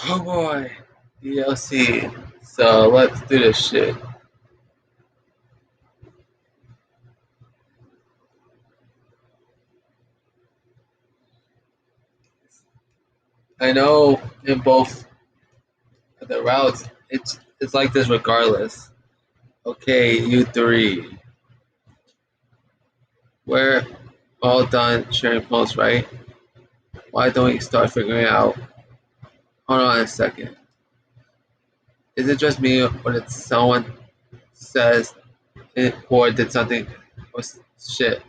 Oh boy, DLC. So let's do this shit. I know in both the routes, it's like this regardless. Okay, you three, we're all done sharing posts, right? Why don't we start figuring out? Hold on a second. Is it just me, or did someone says it, or did something, or shit,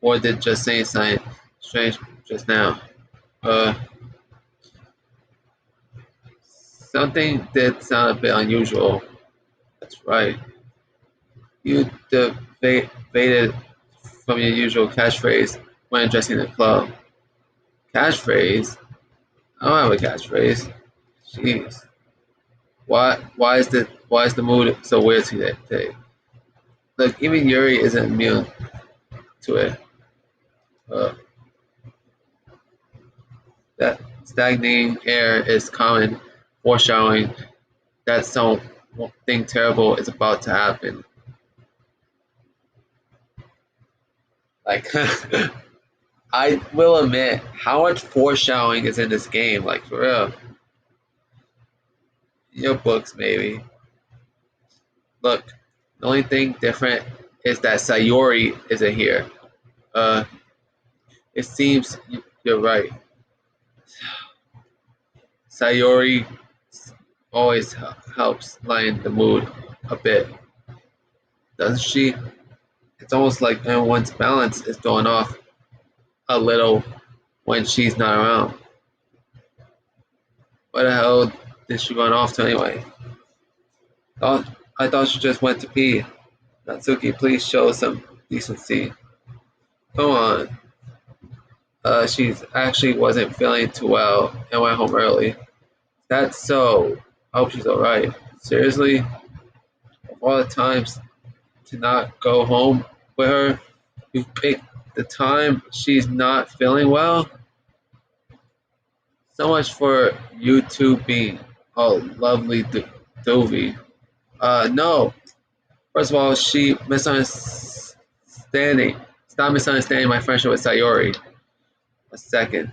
or did just saying something strange just now? Uh, Something did sound a bit unusual. That's right. You deviated from your usual catchphrase when addressing the club. Catchphrase? I don't have a catchphrase. Jeez. Why is the mood so weird today? Look, even Yuri isn't immune to it. Uh, that stagnating air is common, foreshadowing that something terrible is about to happen. Like I will admit, how much foreshadowing is in this game? Like for real, your books maybe. Look, the only thing different is that Sayori isn't here. Uh, it seems you're right. Sayori always helps lighten the mood a bit, doesn't she? It's almost like everyone's balance is thrown off a little when she's not around. Where the hell did she run off to anyway? Thought I thought she just went to pee. Natsuki, please show some decency. Come on. She's actually wasn't feeling too well and went home early. That's so. I hope she's alright. Seriously? Of all the times to not go home with her, you picked the time she's not feeling well? So much for you two being a lovely dovey. No. First of all, she misunderstanding. Stop misunderstanding my friendship with Sayori. A second.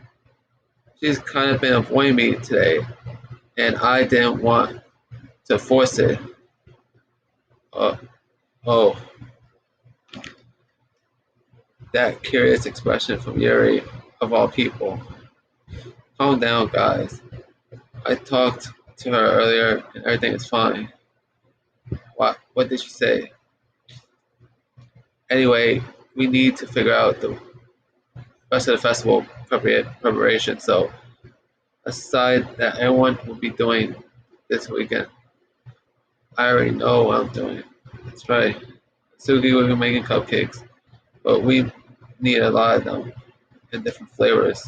She's kind of been avoiding me today, and I didn't want to force it. Uh, oh, that curious expression from Yuri, of all people. Calm down, guys. I talked to her earlier, and everything is fine. What did she say? Anyway, we need to figure out the rest of the festival preparation. So, aside that everyone will be doing this weekend, I already know what I'm doing. That's right. Sugi will be making cupcakes, but we need a lot of them in different flavors.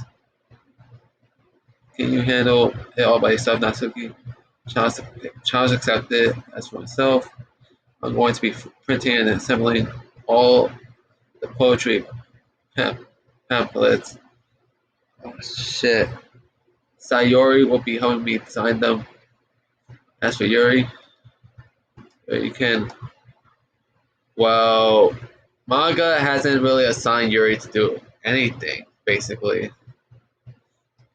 Can you handle it all by yourself, Natsuki? Challenge accepted. As for myself, I'm going to be printing and assembling all the poetry pamphlets. Oh shit. Sayori will be helping me design them. As for Yuri, you can. Well, manga hasn't really assigned Yuri to do anything, basically.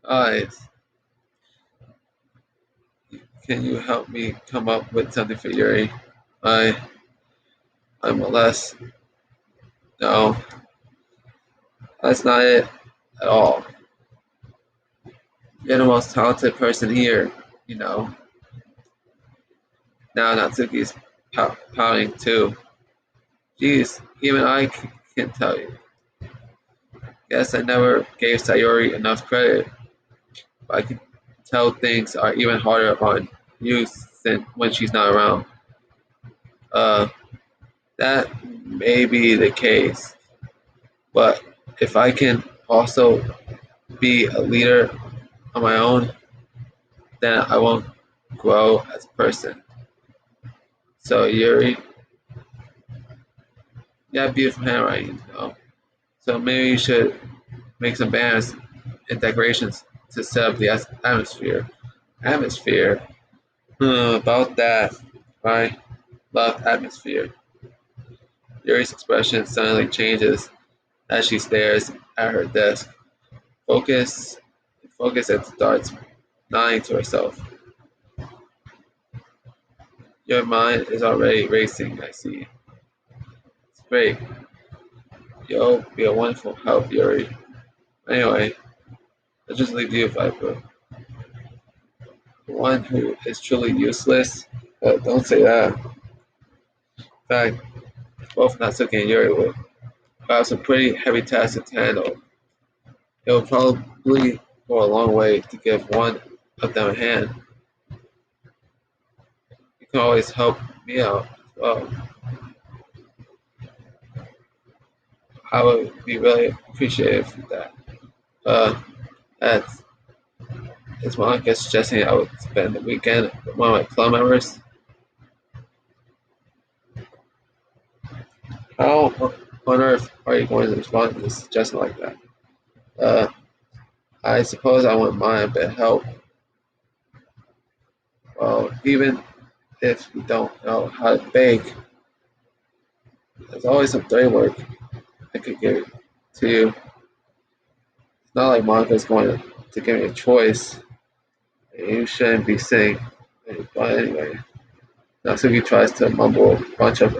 Guys, can you help me come up with something for Yuri? I, I'm less. No, that's not it at all. You're the most talented person here, you know. Now Natsuki's pouting too. Jeez, even I can tell you. Guess I never gave Sayori enough credit, but I can tell things are even harder on you when she's not around. Uh, that may be the case, but if I can also be a leader on my own, then I won't grow as a person. So Yuri, yeah, beautiful handwriting, you know. So maybe you should make some banners and decorations to set up the atmosphere. Atmosphere. About that. I love atmosphere. Yuri's expression suddenly changes as she stares at her desk. Focus, focus, and starts nodding to herself. Your mind is already racing, I see. It's great. You'll be a wonderful help, Yuri. Anyway, I'll just leave you, Viper. The one who is truly useless? Don't say that. In fact, both Natsuki and Yuri will have some pretty heavy tasks to handle. It will probably go a long way to give one of them a hand. You can always help me out as well. I would be really appreciative for that. Uh, that's is Monica suggesting I would spend the weekend with one of my club members? How on earth are you going to respond to a suggestion like that? Uh, I suppose I wouldn't mind a bit of help. Well, even if you don't know how to bake, there's always some dirty work I could give to you. It's not like Monica's going to give me a choice. You shouldn't be saying. But anyway, Natsuki tries to mumble a bunch of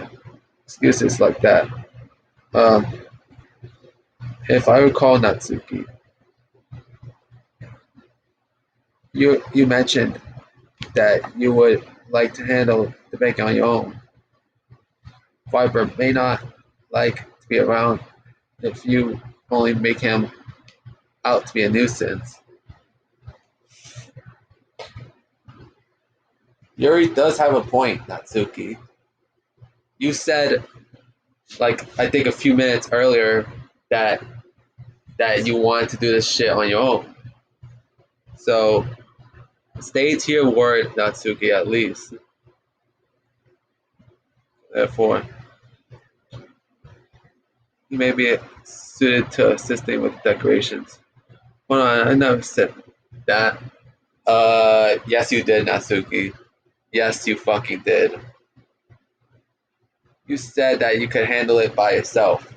excuses like that. Um, if I recall, Natsuki, you mentioned that you would like to handle the baking on your own. Viper may not like to be around if you only make him out to be a nuisance. Yuri does have a point, Natsuki. You said, like I think a few minutes earlier, that you wanted to do this shit on your own. So stay to your word, Natsuki, at least. Therefore, you may be suited to assisting with decorations. Hold on, I never said that. Yes, you did, Natsuki. Yes, you fucking did. You said that you could handle it by yourself.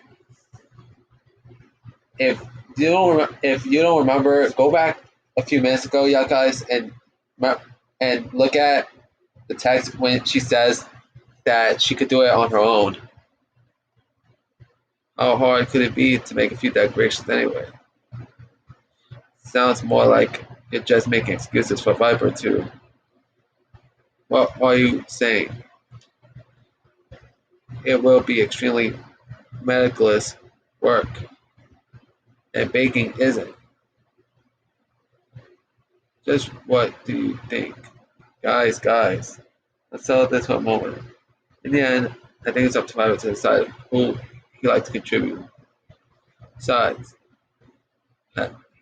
If you don't remember, go back a few minutes ago, y'all guys, and look at the text when she says that she could do it on her own. How hard could it be to make a few decorations anyway? Sounds more like you're just making excuses for Viper too. What are you saying? It will be extremely meticulous work, and baking isn't. Just what do you think? Guys, let's settle this for a moment. In the end, I think it's up to Viper to decide who he'd like to contribute. Besides,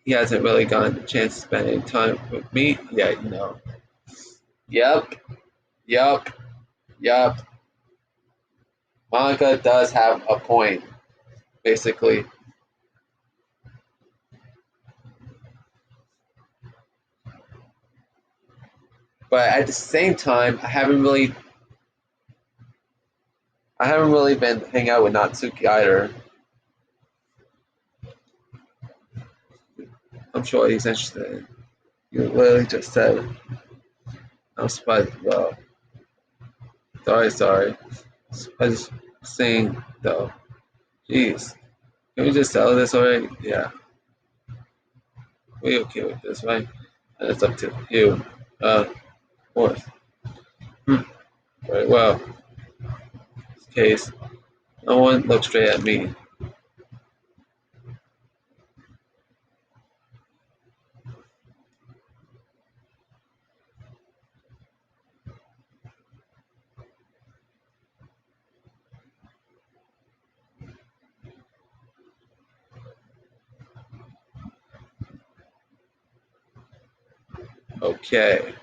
he hasn't really gotten the chance to spend any time with me yet, you know. Yep, yep, yep. Monica does have a point, basically. But at the same time, I haven't really been hanging out with Natsuki either. I'm sure he's interested. You literally just said I'm surprised as well. Sorry. I was saying though. Jeez. Can we just settle this already? Yeah. We okay with this, right? And it's up to you. Of course. Very well. In this case, no one look straight at me. Okay.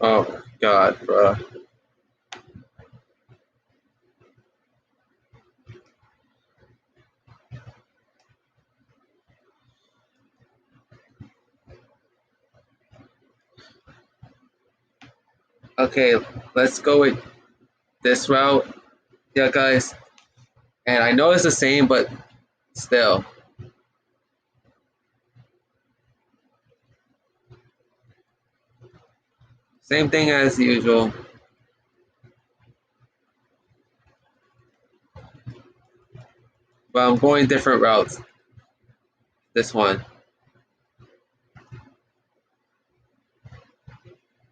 Oh my god, bro. Okay, let's go with this route. Yeah, guys. And I know it's the same, but still. Same thing as usual. But I'm going different routes. This one.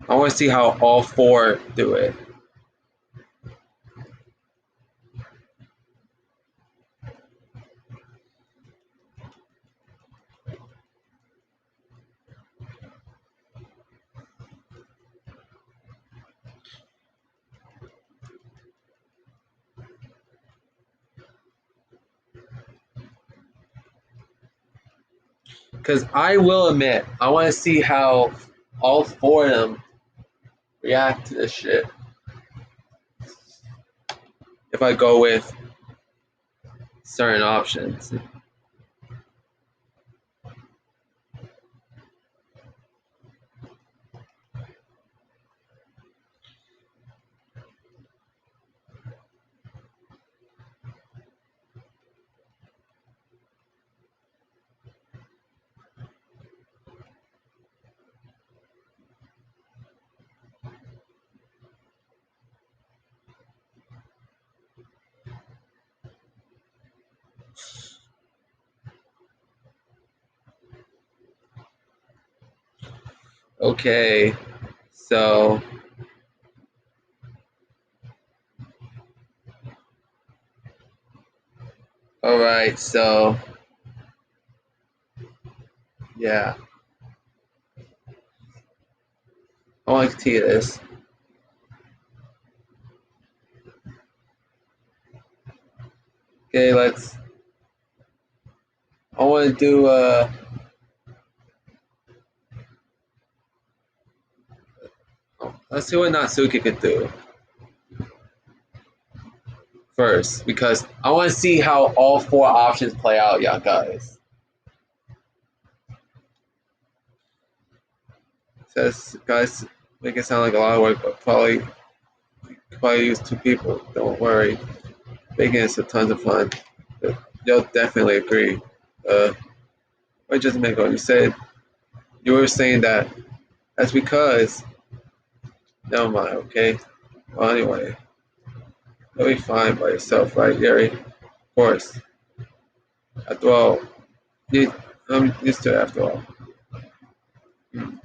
I want to see how all four do it. Because I will admit, I want to see how all four of them react to this shit. If I go with certain options. Okay, so all right, so yeah, I want to continue this. Okay, let's. I want to do. Let's see what Natsuki could do first, because I want to see how all four options play out, y'all guys. Says guys, make it sound like a lot of work, but probably use two people. Don't worry, making it so tons of fun. But you'll definitely agree. Wait, just a minute ago, you said you were saying that that's because. Never mind. Okay. Well, anyway, you'll be fine by yourself, right, Gary? Of course. After all, I'm used to it after all. Hmm,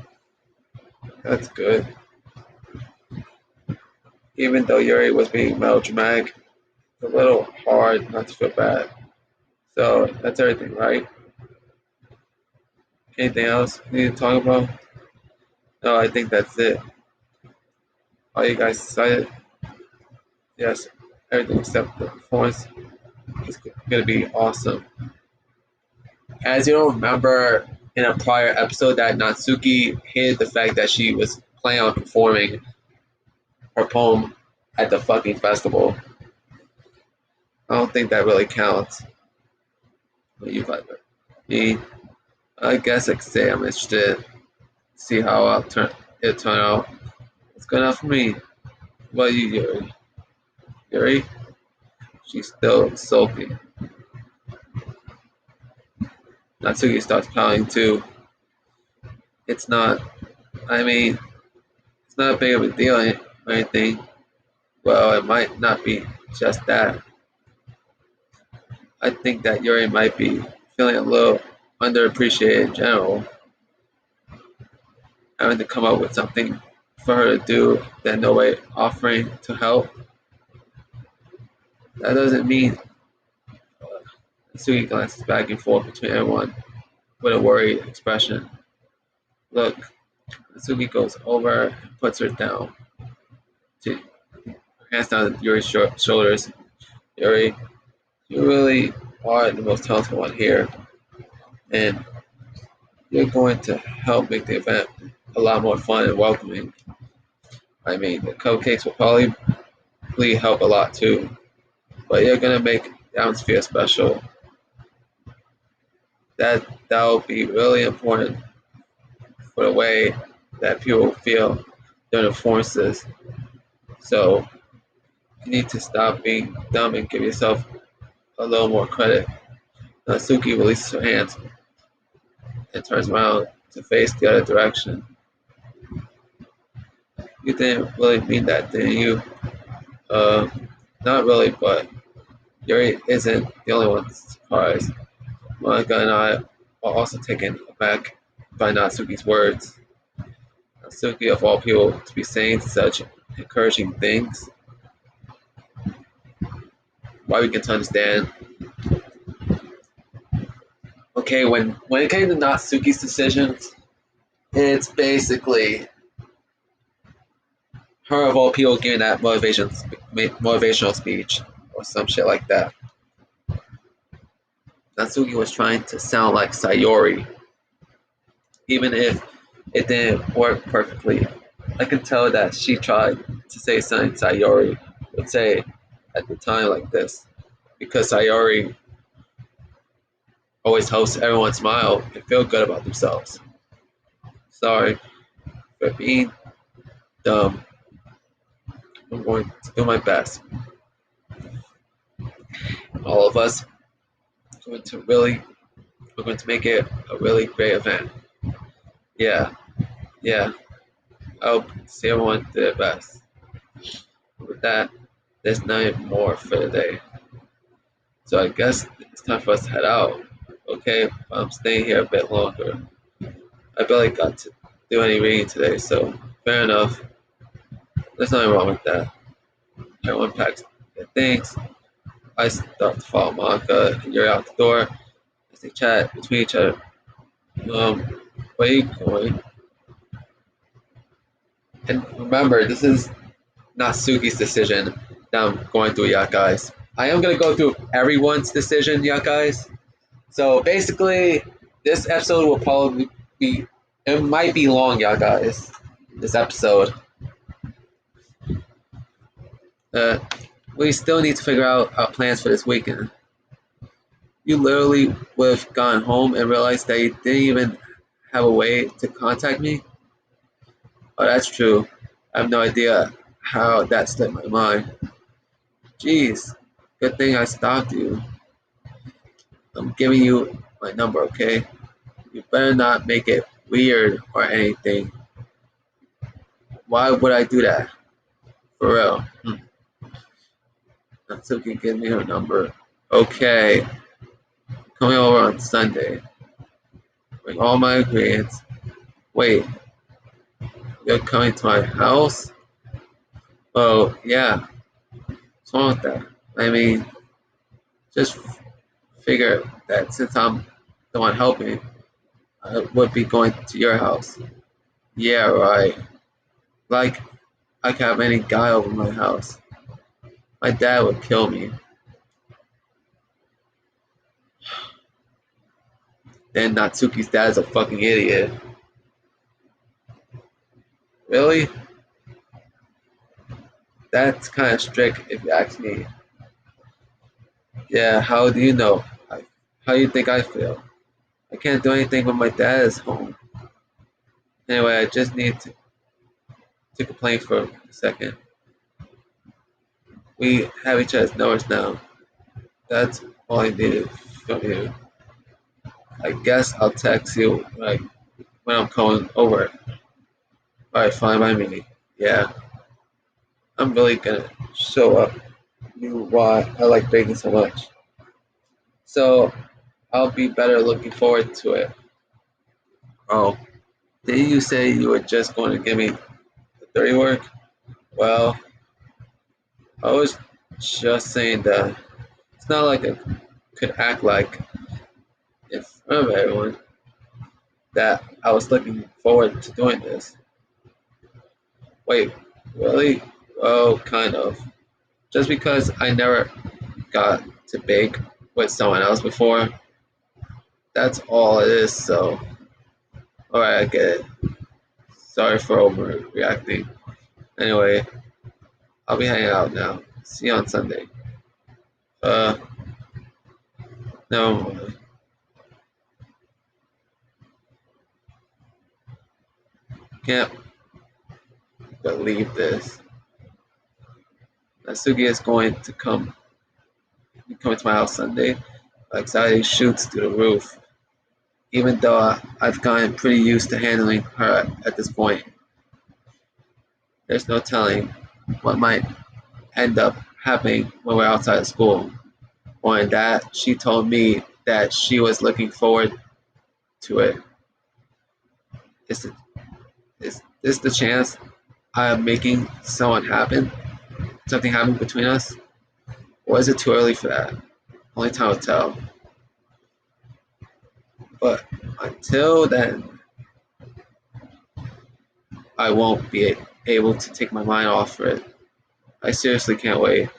that's good. Even though Yuri was being melodramatic, it's a little hard not to feel bad. So that's everything, right? Anything else you need to talk about? No, I think that's it. Are you guys excited? Yes, everything except the performance is gonna be awesome. As you don't remember in a prior episode that Natsuki hid the fact that she was planning on performing her poem at the fucking festival. I don't think that really counts. But you like it. Me, I guess I could say I'm interested to see how it turn out. It's good enough for me. What about you, Yuri? Yuri? She's still sulky. Natsuki starts pouting too. It's not, I mean, it's not a big of a deal or anything. Well, it might not be just that. I think that Yuri might be feeling a little underappreciated in general. Having to come up with something for her to do, then no way offering to help. That doesn't mean Sugi glances back and forth between everyone with a worried expression. Look, Sugi goes over and puts her down. She hands down Yuri's shoulders. Yuri, you really are the most talented one here, and you're going to help make the event a lot more fun and welcoming. I mean, the cupcakes will probably help a lot too, but you're gonna make the atmosphere special. That'll be really important for the way that people feel during the performances. So you need to stop being dumb and give yourself a little more credit. Natsuki releases her hands and turns around to face the other direction. You didn't really mean that, didn't you? Uh, Not really, but Yuri isn't the only one surprised. Monica and I are also taken aback by Natsuki's words. Natsuki, of all people, to be saying such encouraging things. Why we get to understand. Okay, when it came to Natsuki's decisions, it's basically her of all people giving that motivational speech or some shit like that. Natsuki was trying to sound like Sayori, even if it didn't work perfectly. I can tell that she tried to say something Sayori would say at the time like this, because Sayori always helps everyone smile and feel good about themselves. Sorry for being dumb. I'm going to do my best. All of us are going to make it a really great event. Yeah, yeah. I hope to see everyone do their best. With that, there's nothing more for today. So I guess it's time for us to head out. Okay, I'm staying here a bit longer. I barely got to do any reading today, so fair enough. There's nothing wrong with that. Everyone packs their things. I start to follow Monica, and you're out the door as they chat between each other. Where are you going? And remember, this is Natsuki's decision that I'm going through, yeah, guys. I am going to go through everyone's decision, yeah, guys. So basically, this episode will probably be, it might be long, yeah, guys. This episode. Uh, we still need to figure out our plans for this weekend. You literally would have gone home and realized that you didn't even have a way to contact me? Oh, that's true. I have no idea how that slipped my mind. Jeez, good thing I stopped you. I'm giving you my number, okay? You better not make it weird or anything. Why would I do that? For real. Natsuki, give me her number. Okay. Coming over on Sunday. Bring all my ingredients. Wait, you're coming to my house? Oh, yeah. What's wrong with that? I mean, just figure that since I'm the one helping, I would be going to your house. Yeah, right. Like, I could have any guy over my house. My dad would kill me. Then Natsuki's dad is a fucking idiot. Really? That's kind of strict if you ask me. Yeah, how do you know? How do you think I feel? I can't do anything when my dad is home. Anyway, I just need to complain for a second. We have each other's numbers now. That's all I needed from you. I guess I'll text you when I'm coming over. Alright, fine by me. Yeah, I'm really gonna show up you why I like baking so much. So I'll be better looking forward to it. Oh, didn't you say you were just going to give me the dirty work? Well, I was just saying that it's not like I could act like in front of everyone that I was looking forward to doing this. Wait, really? Oh, kind of. Just because I never got to bake with someone else before, that's all it is, so. Alright, I get it. Sorry for overreacting. Anyway, I'll be hanging out now. See you on Sunday. Uh, no, can't believe this. Natsuki is going to come coming to my house Sunday. My anxiety shoots through the roof. Even though I've gotten pretty used to handling her at this point, there's no telling what might end up happening when we're outside of school. More than that, she told me that she was looking forward to it. Is, it, is this the chance I am making something happen between us? Or is it too early for that? Only time will tell. But until then, I won't be able to take my mind off it. I seriously can't wait.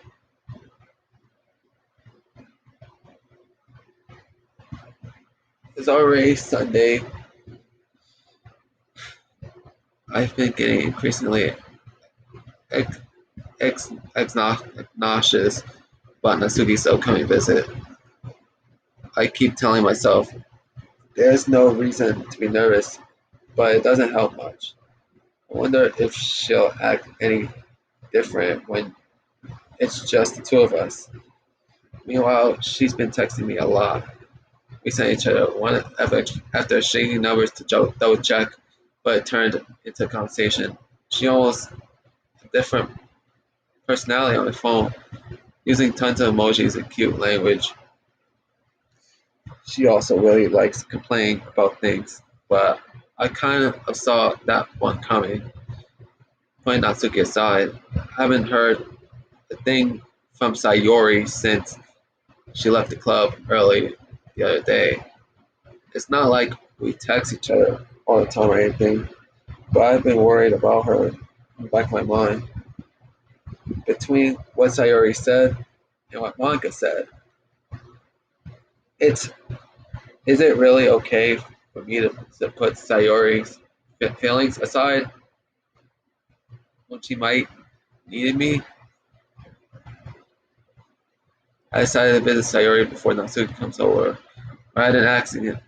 It's already Sunday. I've been getting increasingly ex- nauseous about Natsuki's upcoming visit. I keep telling myself there's no reason to be nervous, but it doesn't help much. I wonder if she'll act any different when it's just the two of us. Meanwhile, she's been texting me a lot. We sent each other one after exchanging numbers to double check, but it turned into a conversation. She almost a different personality on the phone, using tons of emojis and cute language. She also really likes complaining about things, but I kind of saw that one coming. Putting Natsuki aside, I haven't heard a thing from Sayori since she left the club early the other day. It's not like we text each other all the time or anything, but I've been worried about her in the back of my mind. Between what Sayori said and what Monica said, it's is it really okay for me to put Sayori's feelings aside when she might need me? I decided to visit Sayori before Natsuki comes over. I had an accident.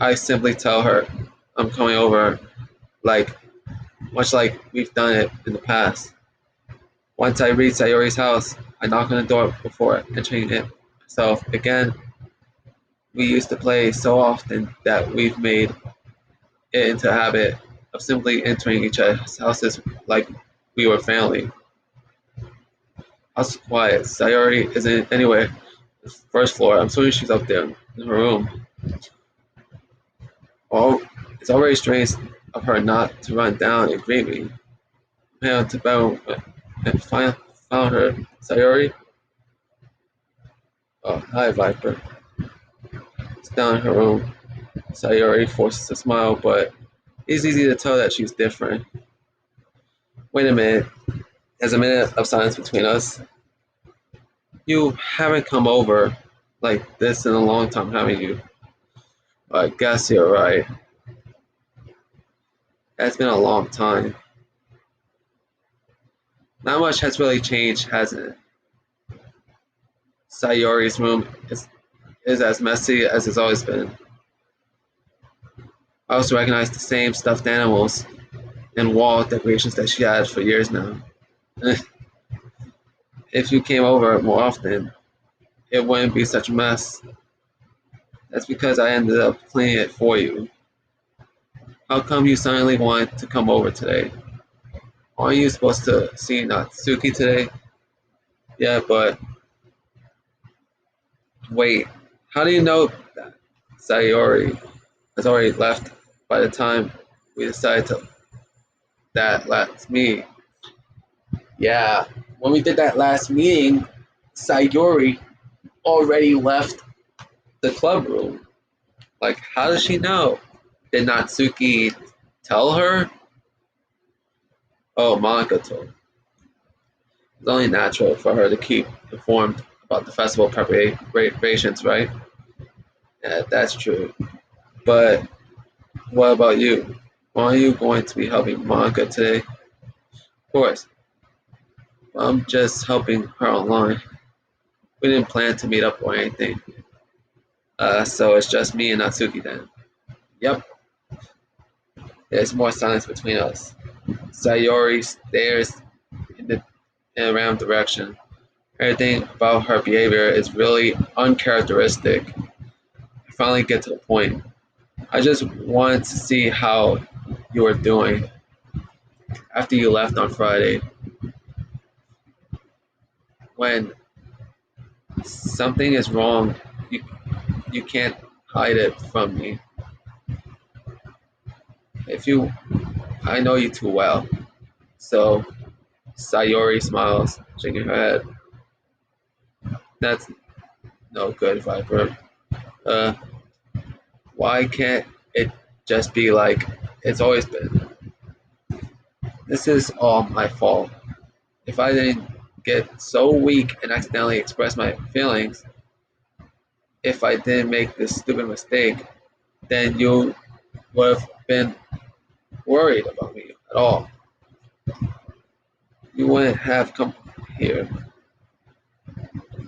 I simply tell her I'm coming over, like much like we've done it in the past. Once I reach Sayori's house, I knock on the door before entering it myself. Again, we used to play so often that we've made it into a habit of simply entering each other's houses like we were family. House is quiet. Sayori isn't anywhere. The first floor. I'm assuming she's up there in her room. Oh, it's already strange of her not to run down and greet me. I went to bed and found her. Sayori? Oh, hi, Viper. It's down in her room. Sayori forces a smile, but it's easy to tell that she's different. Wait a minute. There's a minute of silence between us. You haven't come over like this in a long time, haven't you? I guess you're right. It's been a long time. Not much has really changed, hasn't it? Sayori's room is as messy as it's always been. I also recognize the same stuffed animals and wall decorations that she had for years now. If you came over more often, it wouldn't be such a mess. That's because I ended up cleaning it for you. How come you suddenly wanted to come over today? Aren't you supposed to see Natsuki today? Yeah, but wait, how do you know that Sayori has already left by the time we decided to that last meeting? Yeah, when we did that last meeting, Sayori already left the club room. Like, how does she know? Did Natsuki tell her? Oh, Monica told. It's only natural for her to keep informed about the festival preparations, right? Yeah, that's true. But what about you? Why are you going to be helping Monica today? course, I'm just helping her online. We didn't plan to meet up or anything. So it's just me and Natsuki then. Yep, there's more silence between us. Sayori stares in the in a random direction. Everything about her behavior is really uncharacteristic. I finally get to the point. I just wanted to see how you were doing after you left on Friday. When something is wrong, you, you can't hide it from me. If you, I know you too well. So Sayori smiles, shaking her head. That's no good, Viper. Uh, why can't it just be like it's always been? This is all my fault. If I didn't get so weak and accidentally express my feelings, if I didn't make this stupid mistake, then you would have been worried about me at all. You wouldn't have come here.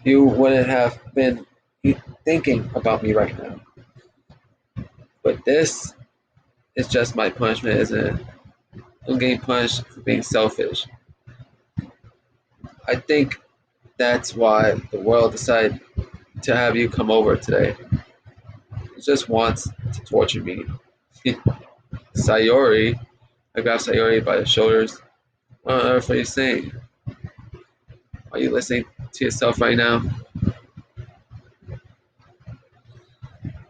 You wouldn't have been thinking about me right now. But this is just my punishment, isn't it? I'm getting punished for being selfish. I think that's why the world decided to have you come over today. It just wants to torture me. Sayori, I grabbed Sayori by the shoulders. What on earth are you saying? Are you listening to yourself right now?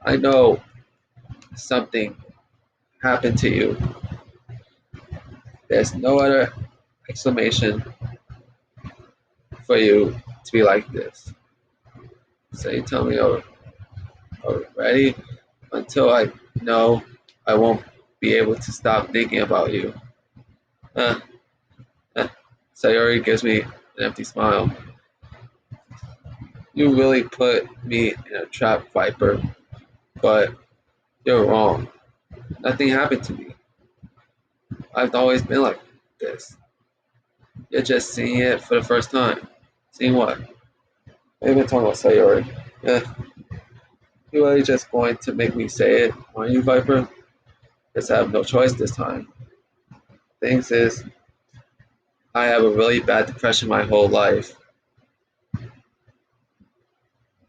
I know something happened to you. There's no other explanation for you to be like this. So you tell me already until I know I won't be able to stop thinking about you. Uh, uh. Sayori gives me an empty smile. You really put me in a trap, Viper, but you're wrong. Nothing happened to me. I've always been like this. You're just seeing it for the first time. Seeing what? Maybe I'm talking about Sayori. Yeah, you're really just going to make me say it, aren't you, Viper? Guess I have no choice this time. Things is, I have a really bad depression my whole life.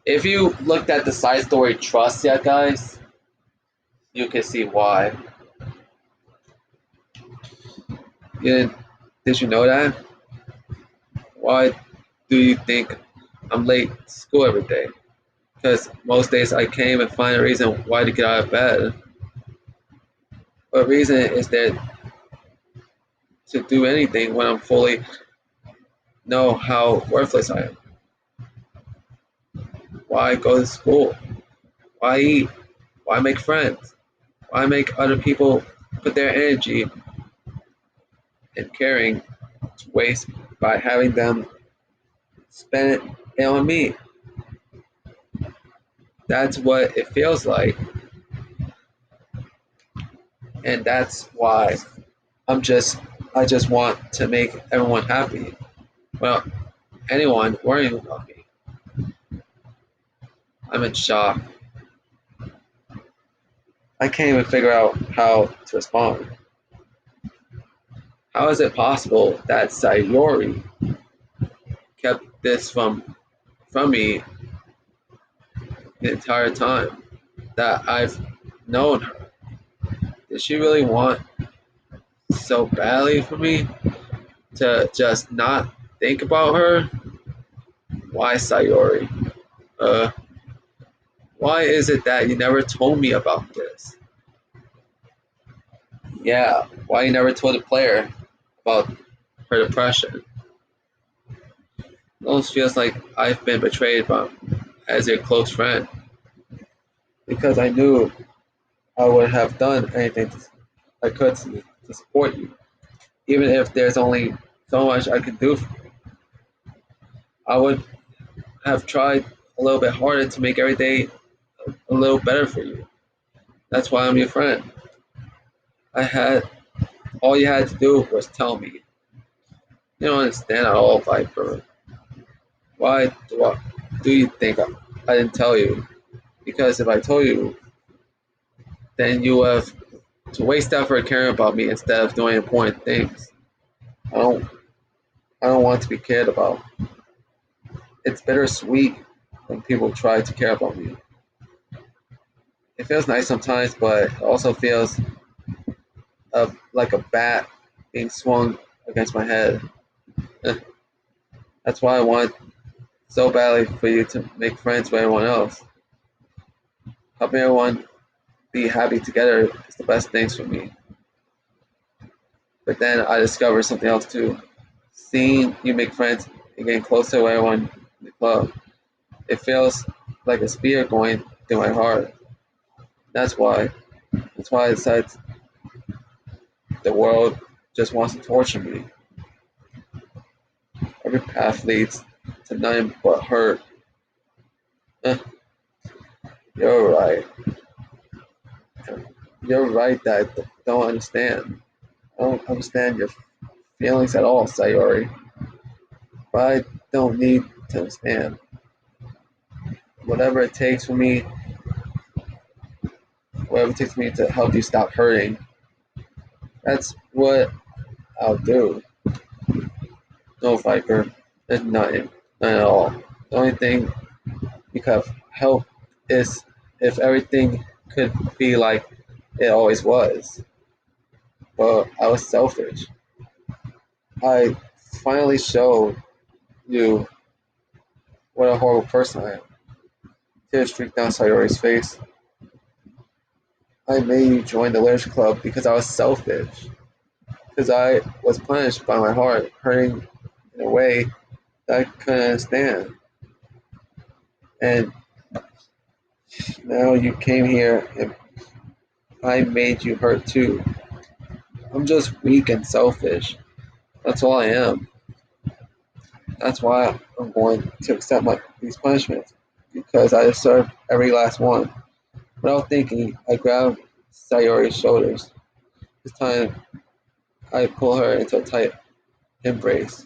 If you looked at the side story Trust yet, guys, you can see why. You did you know that? Why do you think I'm late to school every day? Because most days I can't even find a reason why to get out of bed. What reason is there to do anything when I'm fully know how worthless I am? Why go to school? Why eat? Why make friends? Why make other people put their energy and caring to waste by having them spend it on me? That's what it feels like. And that's why I'm just I just want to make everyone happy. Well, anyone worrying about me. I'm in shock. I can't even figure out how to respond. How is it possible that Sayori kept this from me the entire time that I've known her? Did she really want so badly for me to just not think about her? Why Sayori? Uh, why is it that you never told me about this? Yeah, why you never told the player about her depression? It almost feels like I've been betrayed by as your close friend because I knew I would have done anything I could to support you, even if there's only so much I could do. I would have tried a little bit harder to make every day a little better for you. That's why I'm your friend. I had all you had to do was tell me. You don't understand at all, Viper. Why do you think I didn't tell you? Because if I told you, then you have to waste effort caring about me instead of doing important things. I don't I don't want to be cared about. It's bittersweet when people try to care about me. It feels nice sometimes, but it also feels like a bat being swung against my head. That's why I want so badly for you to make friends with everyone else. Helping everyone be happy together is the best things for me. But then I discovered something else too. Seeing you make friends and getting closer with everyone in the club, it feels like a spear going through my heart. That's why. That's why I decided the world just wants to torture me. Every path leads to nothing but hurt. Eh, you're right. You're right that I don't understand. I don't understand your feelings at all, Sayori. But I don't need to understand. Whatever it takes for me, whatever it takes for me to help you stop hurting, that's what I'll do. No, Viper. There's nothing. None at all. The only thing you could help is if everything could be like it always was. But I was selfish. I finally showed you what a horrible person I am. Tears streaked down Sayori's face. I made you join the literature club because I was selfish. Because I was punished by my heart, hurting in a way that I couldn't understand. And now you came here and I made you hurt too. I'm just weak and selfish. That's all I am. That's why I'm going to accept these punishments. Because I deserve every last one. Without thinking, I grabbed Sayori's shoulders. This time, I pull her into a tight embrace.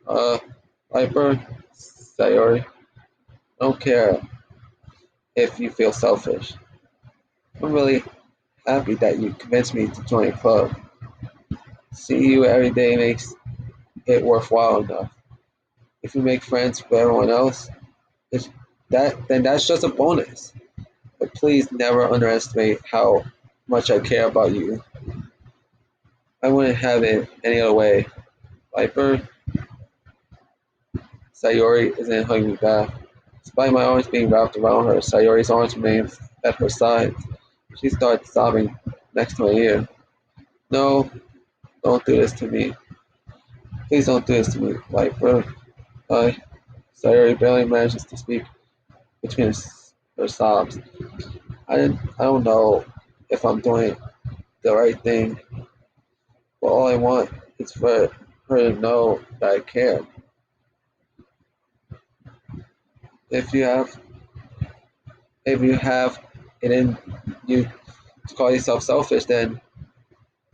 Uh, Viper, Sayori, I don't care if you feel selfish. I'm really happy that you convinced me to join a club. Seeing you every day makes it worthwhile enough. If you make friends with everyone else, it's then that's just a bonus. But please never underestimate how much I care about you. I wouldn't have it any other way. Viper, Sayori isn't hugging me back. Despite my arms being wrapped around her, Sayori's arms remain at her sides. She starts sobbing next to my ear. No, don't do this to me. Please don't do this to me. Viper, Sayori barely manages to speak between her sobs. I don't know if I'm doing the right thing, but all I want is for her to know that I care. If you have if you have it in you to call yourself selfish, then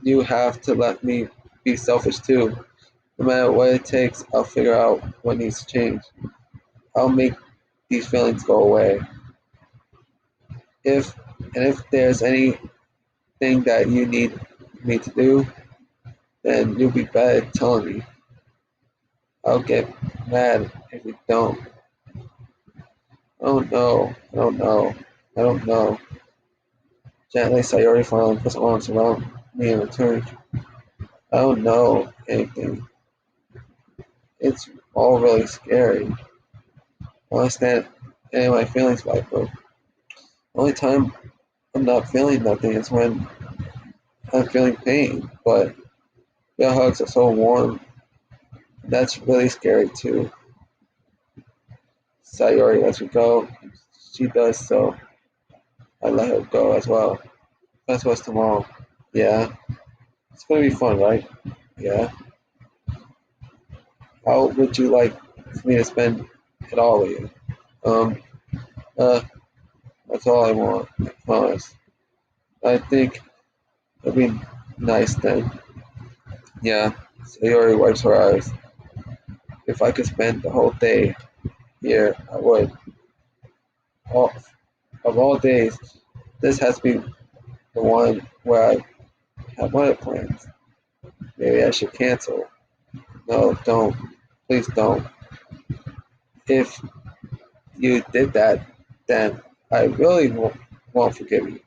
you have to let me be selfish too. No matter what it takes, I'll figure out what needs to change. I'll make these feelings go away. If if there's anything that you need me to do, then you'll be better at telling me. I'll get mad if you don't. I don't know. I don't know. I don't know. Gently, Sayori finally puts her arms around me in return. I don't know anything. It's all really scary. I understand any of my feelings, Viper. The only time I'm not feeling nothing is when I'm feeling pain. But your hugs are so warm. That's really scary too. Sayori lets me go. She does so. I let her go as well. That's what's tomorrow. Yeah. It's gonna be fun, right? Yeah. How would you like for me to spend it all with you? Um, uh, that's all I want. I promise. I think it'd be nice then. Yeah. Sayori wipes her eyes. if I could spend the whole day here, I would. All, of all days, this has been the one where I have other plans. Maybe I should cancel. No, don't. Please don't. If you did that, then I really won't forgive you.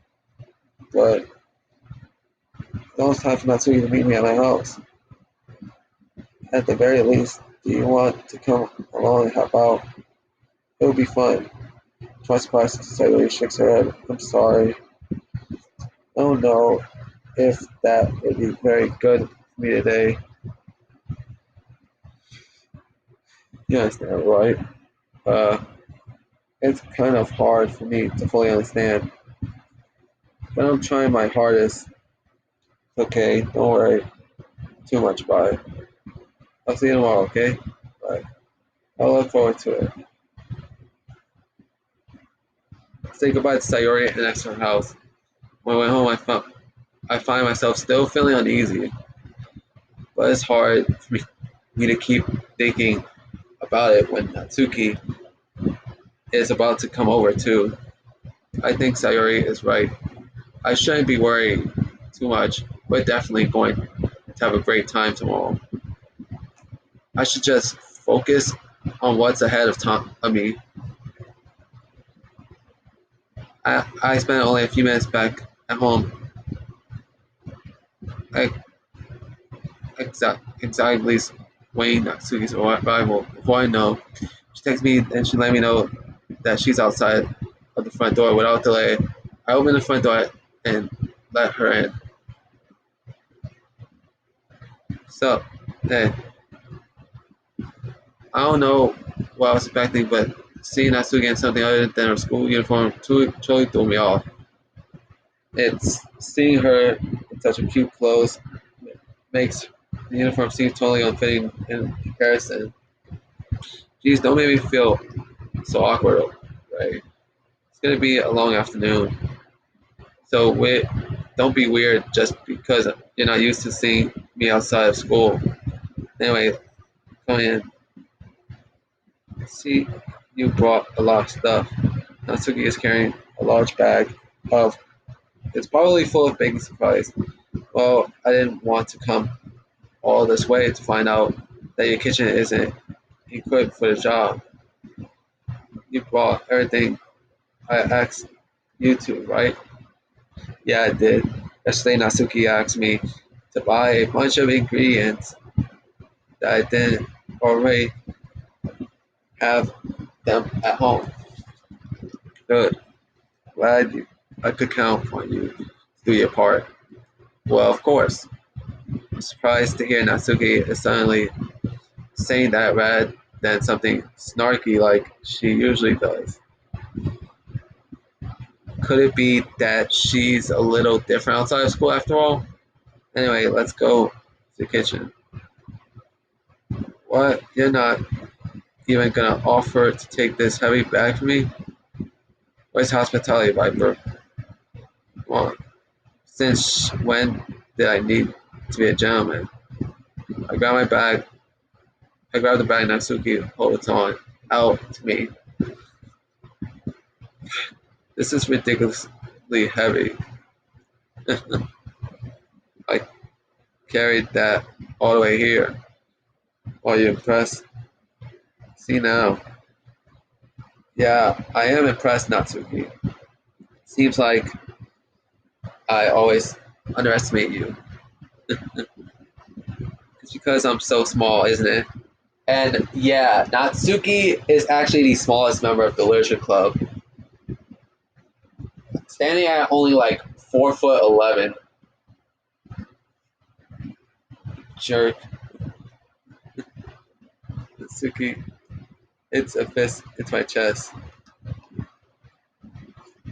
But don't have Natsuki to meet me at my house. At the very least, do you want to come along and help out? It would be fun. My surprise Sayori shakes her head. I'm sorry. I don't know if that would be very good for me today. You understand, right? Uh, it's kind of hard for me to fully understand, but I'm trying my hardest. Okay, don't worry too much about it. I'll see you tomorrow, okay? Bye. I look forward to it. Say goodbye to Sayori and exit her house. When I went home, I find myself still feeling uneasy, but it's hard for me to keep thinking about it when Natsuki is about to come over too. I think Sayori is right. I shouldn't be worried too much. We're definitely going to have a great time tomorrow. I should just focus on what's ahead of me. I spent only a few minutes back at home. I exactly weighing Natsuki's arrival. Before I know, she texts me and she let me know that she's outside of the front door without delay. I open the front door and let her in. So, hey, I don't know what I was expecting, but seeing Natsuki in something other than her school uniform totally threw me off. It's seeing her in such a cute clothes makes the uniform seem totally unfitting in comparison. Geez, don't make me feel so awkward, right? It's gonna be a long afternoon, so don't be weird just because you're not used to seeing me outside of school. Anyway, come in. See, you brought a lot of stuff. Natsuki is carrying a large bag of. It's probably full of baking supplies. Well, I didn't want to come all this way to find out that your kitchen isn't equipped for the job. You brought everything I asked you to, right? Yeah, I did. Yesterday, Natsuki asked me to buy a bunch of ingredients that I didn't already have them at home. Good. Glad I could count on you to do your part. Well, of course. I'm surprised to hear Natsuki is suddenly saying that rather than something snarky like she usually does. Could it be that she's a little different outside of school after all? Anyway, let's go to the kitchen. What? You're not even gonna offer to take this heavy bag for me? Where's hospitality, Viper? Come on. Since when did I need to be a gentleman? I grab my bag. I grab the bag Natsuki holds on out to me. This is ridiculously heavy. I carried that all the way here. Are you impressed? See now. Yeah, I am impressed, Natsuki. Seems like I always underestimate you. It's because I'm so small, isn't it? And yeah, Natsuki is actually the smallest member of the literature club, standing at only like 4'11". Jerk. Natsuki, it's a fist. It's my chest.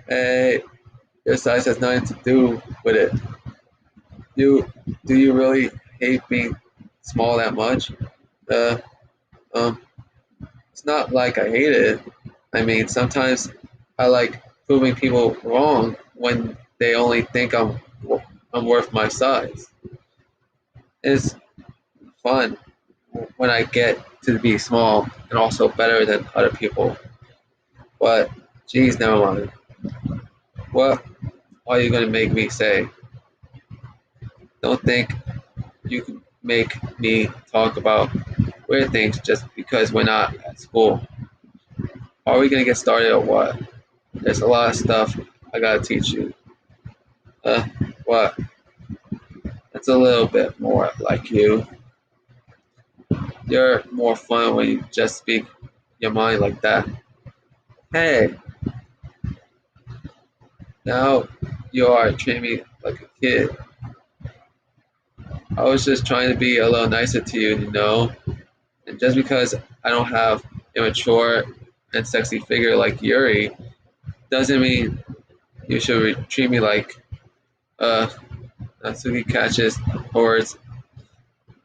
Hey, your size has nothing to do with it. You do you really hate being small that much? Uh, um, it's not like I hate it. I mean, sometimes I like proving people wrong when they only think I'm worth my size. It's fun. when I get to be small and also better than other people. But, geez, never mind. What are you gonna make me say? Don't think you can make me talk about weird things just because we're not at school. Are we gonna get started or what? There's a lot of stuff I gotta teach you. Uh, what? It's a little bit more like you. You're more fun when you just speak your mind like that. Hey, now you are treating me like a kid. I was just trying to be a little nicer to you, you know? And just because I don't have a mature and sexy figure like Yuri doesn't mean you should treat me like uh Natsuki catches words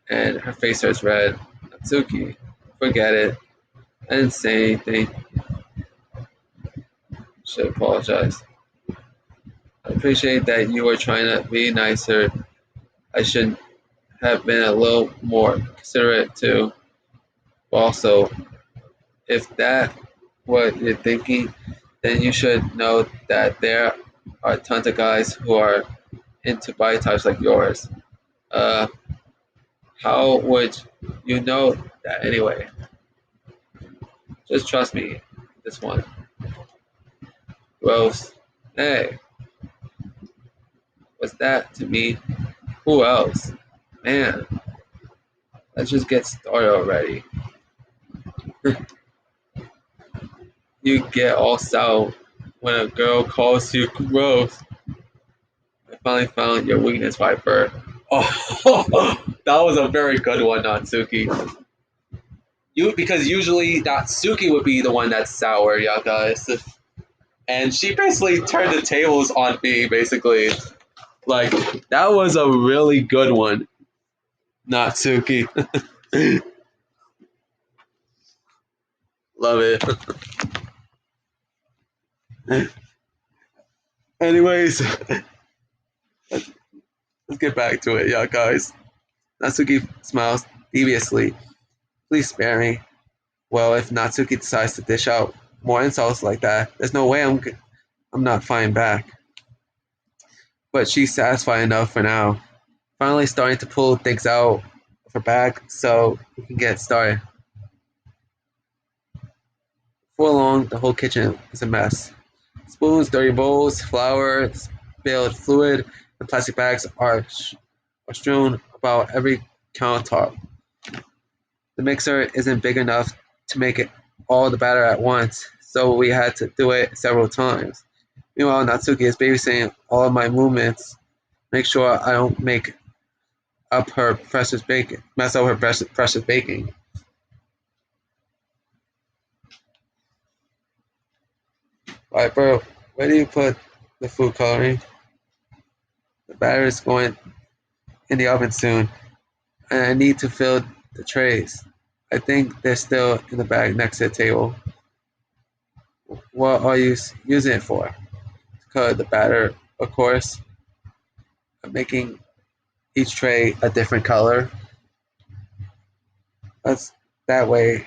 and her face turns red. Natsuki, forget it. I didn't say anything. Should apologize. I appreciate that you were trying to be nicer. I should have been a little more considerate too. Also, if that what you're thinking, then you should know that there are tons of guys who are into body types like yours. Uh, how would you know that anyway? Just trust me, this one. Gross. Hey, what's that to me? Who else? Man, let's just get started already. You get all sour when a girl calls you gross. I finally found your weakness, Viper. Oh, that was a very good one, Natsuki. Because usually Natsuki would be the one that's sour, yeah, guys. And she basically turned the tables on me, basically. Like, that was a really good one, Natsuki. Love it. Anyways, let's get back to it, yeah, guys. Natsuki smiles deviously. Please spare me. Well, if Natsuki decides to dish out more insults like that, there's no way I'm not fighting back. But she's satisfied enough for now. Finally starting to pull things out of her bag so we can get started. Before long, the whole kitchen is a mess. Spoons, dirty bowls, flour, spilled fluid, and plastic bags are strewn about every countertop. The mixer isn't big enough to make it all the batter at once, so we had to do it several times. Meanwhile, Natsuki is babysitting all of my movements, make sure I don't make up her precious baking, mess up her precious baking. Alright, bro, where do you put the food coloring? The batter is going in the oven soon, and I need to fill the trays. I think they're still in the bag next to the table. What are you using it for? To color the batter, of course. I'm making each tray a different color. That's that way.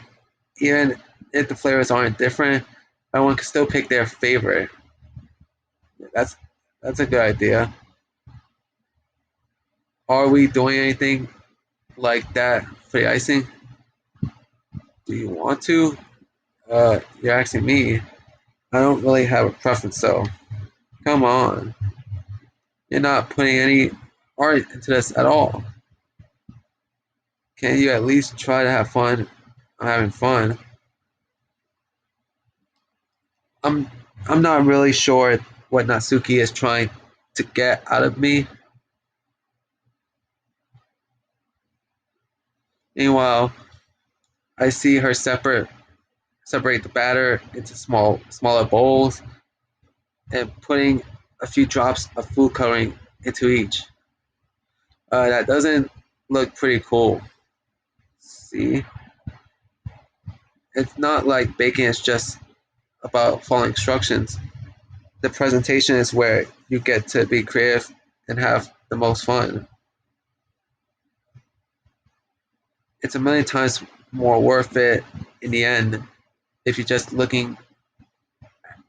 Even if the flavors aren't different, everyone can still pick their favorite. That's that's a good idea. Are we doing anything like that for the icing? Do you want to? You're asking me. I don't really have a preference, so come on. You're not putting any art into this at all. Can you at least try to have fun? I'm having fun. I'm I'm not really sure what Natsuki is trying to get out of me. Meanwhile, I see her separate the batter into smaller bowls and putting a few drops of food coloring into each. That doesn't look pretty cool. See, it's not like baking is just about following instructions. The presentation is where you get to be creative and have the most fun. it's a million times more worth it in the end if you're just looking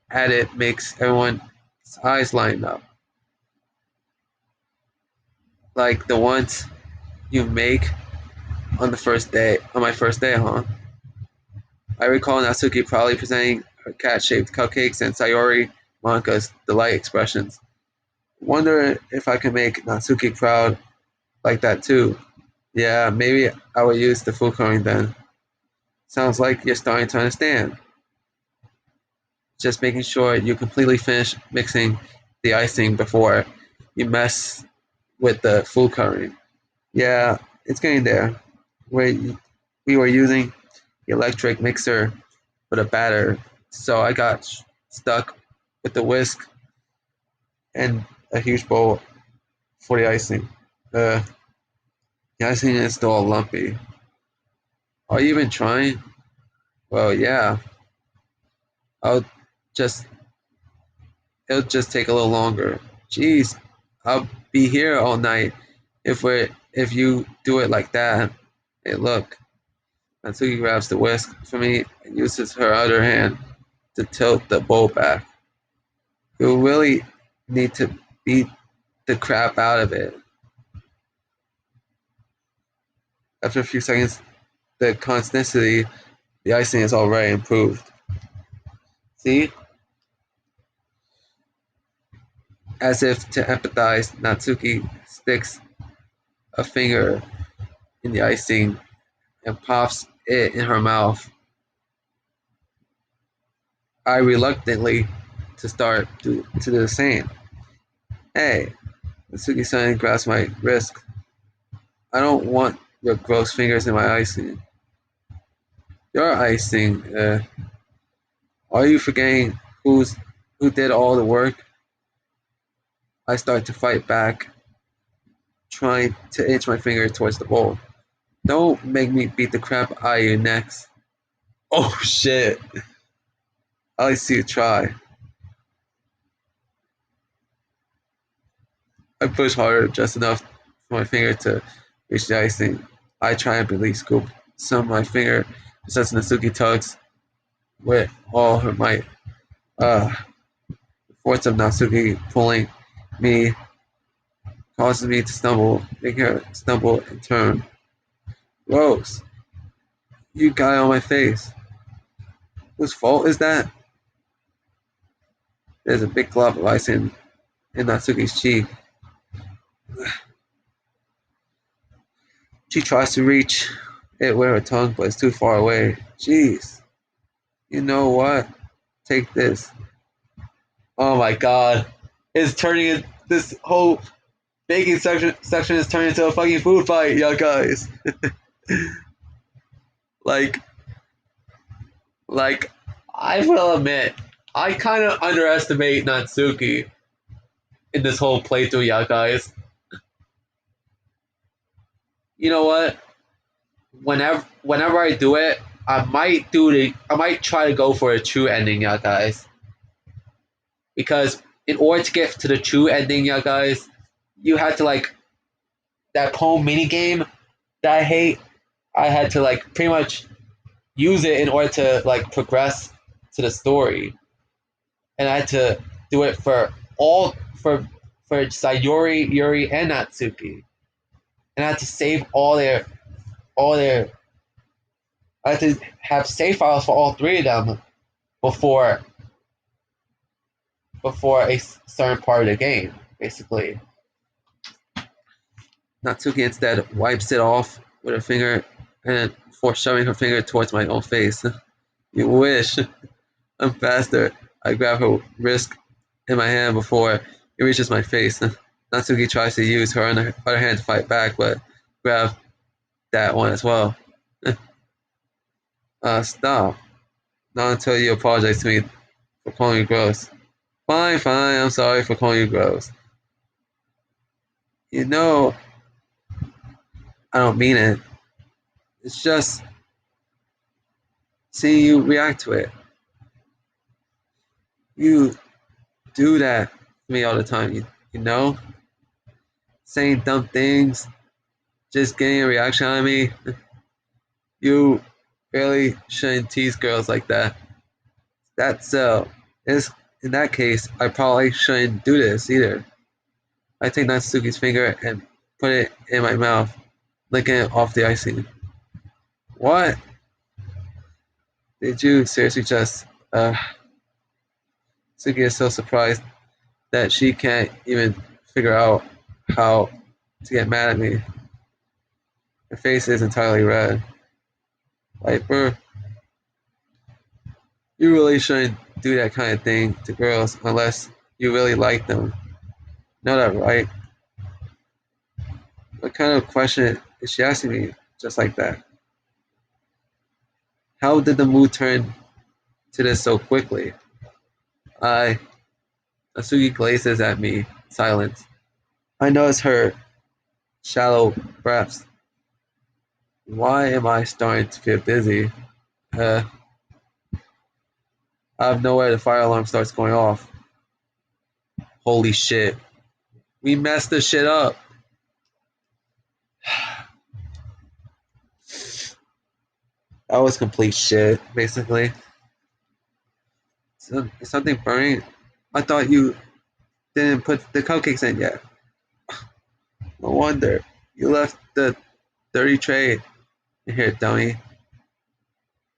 at it makes everyone's eyes line up. Like the ones you make on my first day, huh? I recall Natsuki proudly presenting her cat-shaped cupcakes and Sayori Monka's delight expressions. Wonder if I can make Natsuki proud like that too. Yeah, maybe I will use the food coloring then. Sounds like you're starting to understand. Just making sure you completely finish mixing the icing before you mess with the food coloring. Yeah, it's getting there. We were using the electric mixer for the batter, so I got stuck with the whisk and a huge bowl for the icing. Uh, the icing is still all lumpy. Are you even trying? Well, yeah. I'll just it'll just take a little longer. Jeez, I'll be here all night if you do it like that. Hey, look. Natsuki grabs the whisk for me and uses her other hand to tilt the bowl back. You'll really need to beat the crap out of it. After a few seconds, the consistency, the icing is already improved. See? As if to empathize, Natsuki sticks a finger in the icing and pops it in her mouth. I reluctantly to start to do the same. Hey, Natsuki suddenly grabs my wrist. I don't want your gross fingers in my icing. Your icing, are you forgetting who did all the work? I start to fight back, trying to inch my finger towards the bowl. Don't make me beat the crap out of you next. Oh shit. At least you try. I push harder just enough for my finger to reach the icing. I triumphantly scoop some of my finger just as Natsuki tugs with all her might. The force of Natsuki pulling me causes me to stumble, making her stumble and turn. Gross. You got it on my face. Whose fault is that? There's a big glob of ice in Natsuki's cheek. She tries to reach it with her tongue, but it's too far away. Jeez. You know what? Take this. Oh my god. It's turning in this whole baking section is turning into a fucking food fight, y'all guys. like like I will admit, I kinda underestimate Natsuki in this whole playthrough, y'all guys. You know what? Whenever I do it, I might try to go for a true ending, y'all guys. Because in order to get to the true ending, y'all guys, you had to like that poem mini game that I hate. I had to like pretty much use it in order to like progress to the story, and I had to do it for all for Sayori, Yuri, and Natsuki, and I had to save all their. I had to have save files for all three of them before a certain part of the game, basically. Natsuki instead wipes it off with her finger and before shoving her finger towards my own face. You wish. I'm faster. I grab her wrist in my hand before it reaches my face. Natsuki tries to use her other hand to fight back, but grab that one as well. Stop. Not until you apologize to me for calling you gross. Fine, fine, I'm sorry for calling you gross. You know, I don't mean it. It's just seeing you react to it. You do that to me all the time, you know? Saying dumb things, just getting a reaction out of me. You really shouldn't tease girls like that. That's so. Is in that case, I probably shouldn't do this either. I take Natsuki's finger and put it in my mouth, licking it off the icing. What? Did you seriously just? Suki is so surprised that she can't even figure out how to get mad at me. Her face is entirely red. Viper, you really shouldn't do that kind of thing to girls unless you really like them. Know that, right? What kind of question is she asking me just like that? How did the mood turn to this so quickly? I, Asugi glazes at me, silence. I notice her shallow breaths. Why am I starting to feel dizzy? Out of nowhere, the fire alarm starts going off. Holy shit. We messed this shit up. That was complete shit, basically. Is something burning? I thought you didn't put the cupcakes in yet. No wonder. You left the dirty tray in here, dummy.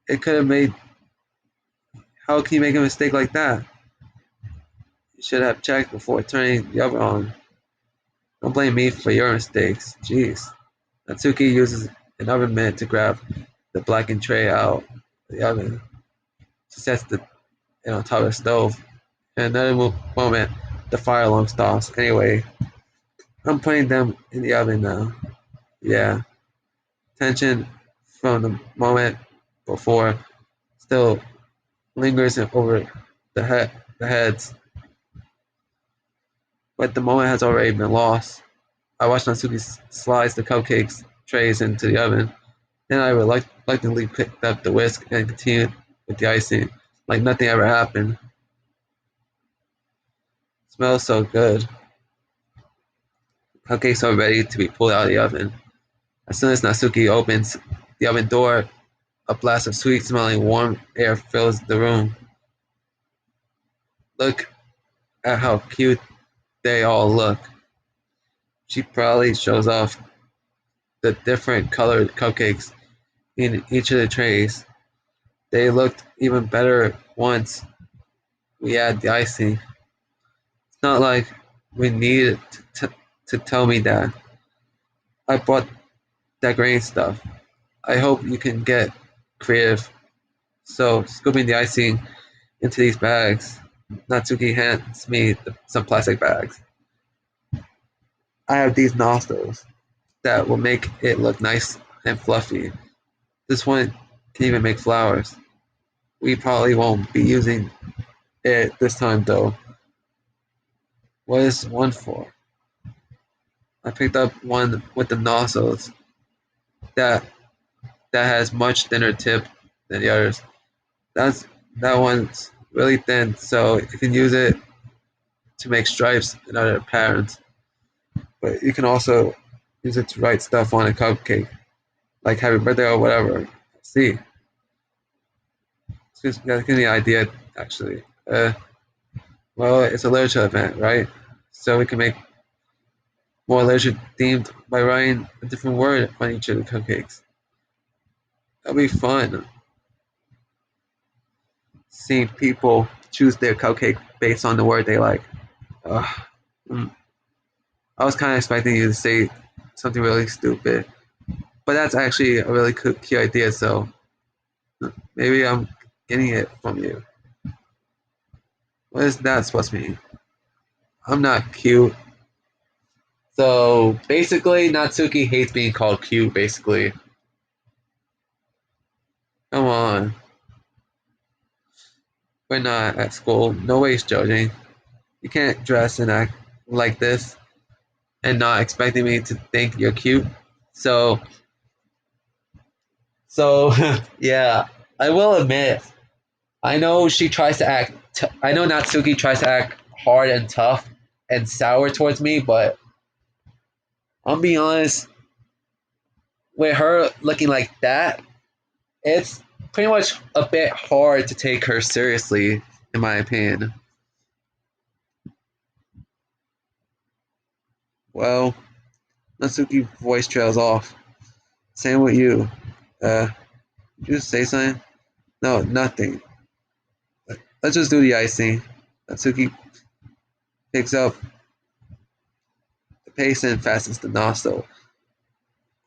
It could have made. How can you make a mistake like that? You should have checked before turning the oven on. Don't blame me for your mistakes. Jeez. Natsuki uses an oven mitt to grab the blackened tray out of the oven. She sets it on top of the stove. In another moment, the fire alarm stops. Anyway, I'm putting them in the oven now. Yeah. Tension from the moment before still lingers over the heads, but the moment has already been lost. I watched Natsuki slice the cupcakes trays into the oven. Then I reluctantly picked up the whisk and continued with the icing, like nothing ever happened. It smells so good. Cupcakes are ready to be pulled out of the oven. As soon as Natsuki opens the oven door, a blast of sweet smelling warm air fills the room. Look at how cute they all look. She proudly shows off the different colored cupcakes in each of the trays. They looked even better once we add the icing. It's not like we needed to tell me that. I bought decorating stuff. I hope you can get creative. So, scooping the icing into these bags, Natsuki hands me some plastic bags. I have these nostrils that will make it look nice and fluffy. This one can even make flowers. We probably won't be using it this time though. What is one for? I picked up one with the nostrils that that has much thinner tip than the others. That's that one's really thin, so you can use it to make stripes and other patterns. But you can also use it to write stuff on a cupcake, like happy birthday or whatever. See, that gives me an idea actually. Well, it's a literature event, right? So we can make more literature themed by writing a different word on each of the cupcakes. That'll be fun. Seeing people choose their cupcake based on the word they like. Uh, I was kind of expecting you to say something really stupid, but that's actually a really cute idea. So maybe I'm getting it from you. What is that supposed to mean? I'm not cute. So basically, Natsuki hates being called cute. Basically, come on. We're not at school. Nobody's judging. You can't dress and act like this and not expecting me to think you're cute. So, so yeah, I will admit, I know she tries to act. I know Natsuki tries to act hard and tough and sour towards me, but I'll be honest. With her looking like that, It's pretty much a bit hard to take her seriously, in my opinion. Well, Natsuki voice trails off. Same with you. Did you say something? No, nothing. Let's just do the icing. Natsuki picks up the paste and fastens the nozzle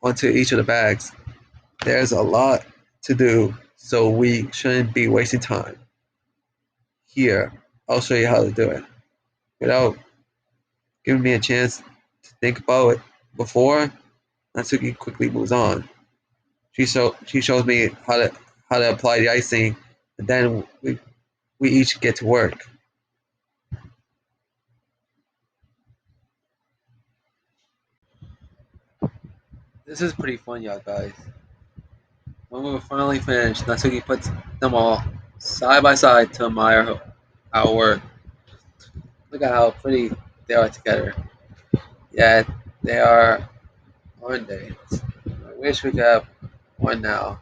onto each of the bags. There's a lot to do, so we shouldn't be wasting time. Here, I'll show you how to do it. Without giving me a chance to think about it before, Natsuki quickly moves on. She shows me how to apply the icing, and then we each get to work. This is pretty fun, y'all guys. When we were finally finished, Natsuki puts them all side by side to admire our work. Look at how pretty they are together. Yeah, they are, aren't they? I wish we could have one now.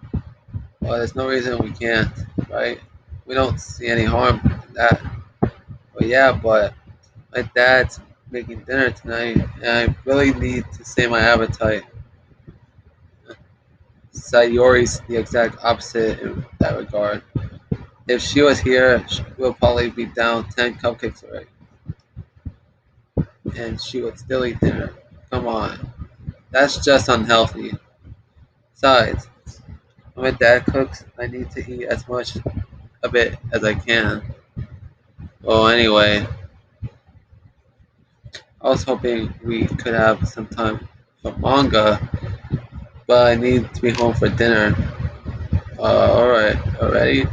Well, there's no reason we can't, right? We don't see any harm in that. But yeah, but my dad's making dinner tonight, and I really need to save my appetite. Sayori's the exact opposite in that regard. If she was here, she would probably be down 10 cupcakes already, and she would still eat dinner. Come on, that's just unhealthy. Besides, when my dad cooks, I need to eat as much of it as I can. Well, anyway, I was hoping we could have some time for manga, but I need to be home for dinner. Alright, already?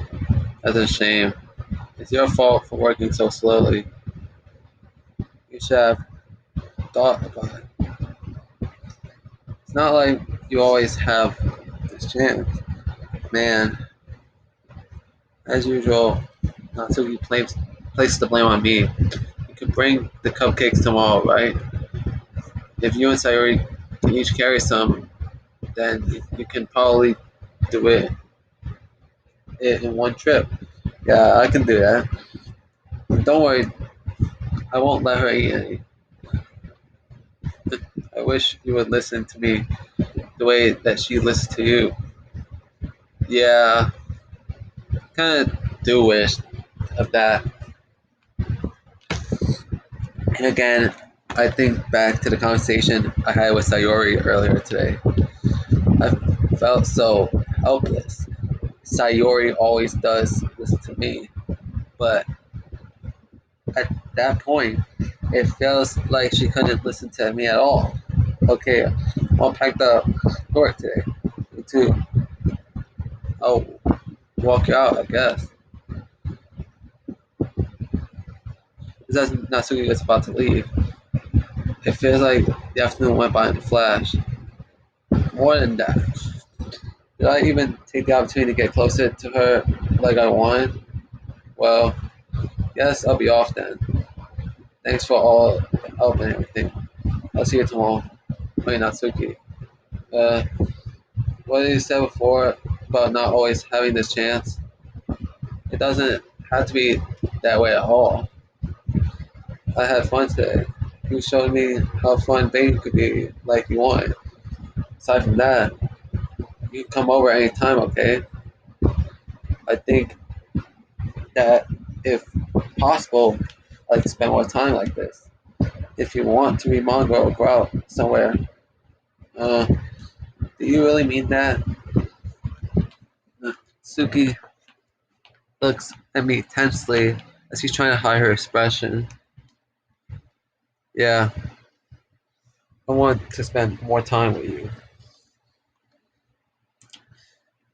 That's a shame. It's your fault for working so slowly. You should have thought about it. It's not like you always have this chance. Man, as usual, Natsuki places the blame on me. You can bring the cupcakes tomorrow, right? If you and Sayori can each carry some, then you can probably do it in one trip. Yeah, I can do that. Don't worry, I won't let her eat any. I wish you would listen to me the way that she listens to you. Yeah, kind of do wish of that. And again, I think back to the conversation I had with Sayori earlier today. I felt so helpless. Sayori always does listen to me, but at that point, it feels like she couldn't listen to me at all. Okay, I'll pack the work today. Me too. I'll walk you out, I guess. As Natsuki gets about to leave, it feels like the afternoon went by in a flash. More than that, did I even take the opportunity to get closer to her like I wanted? Well, yes, I'll be off then. Thanks for all the help and everything. I'll see you tomorrow. Wait, Natsuki. Uh, what did you say before about not always having this chance? It doesn't have to be that way at all. I had fun today. You showed me how fun dating could be like you want. Aside from that, you can come over anytime, okay? I think that if possible, I'd like to spend more time like this. If you want to read manga or go out somewhere, uh, do you really mean that? Suki looks at me tensely as she's trying to hide her expression. Yeah, I want to spend more time with you.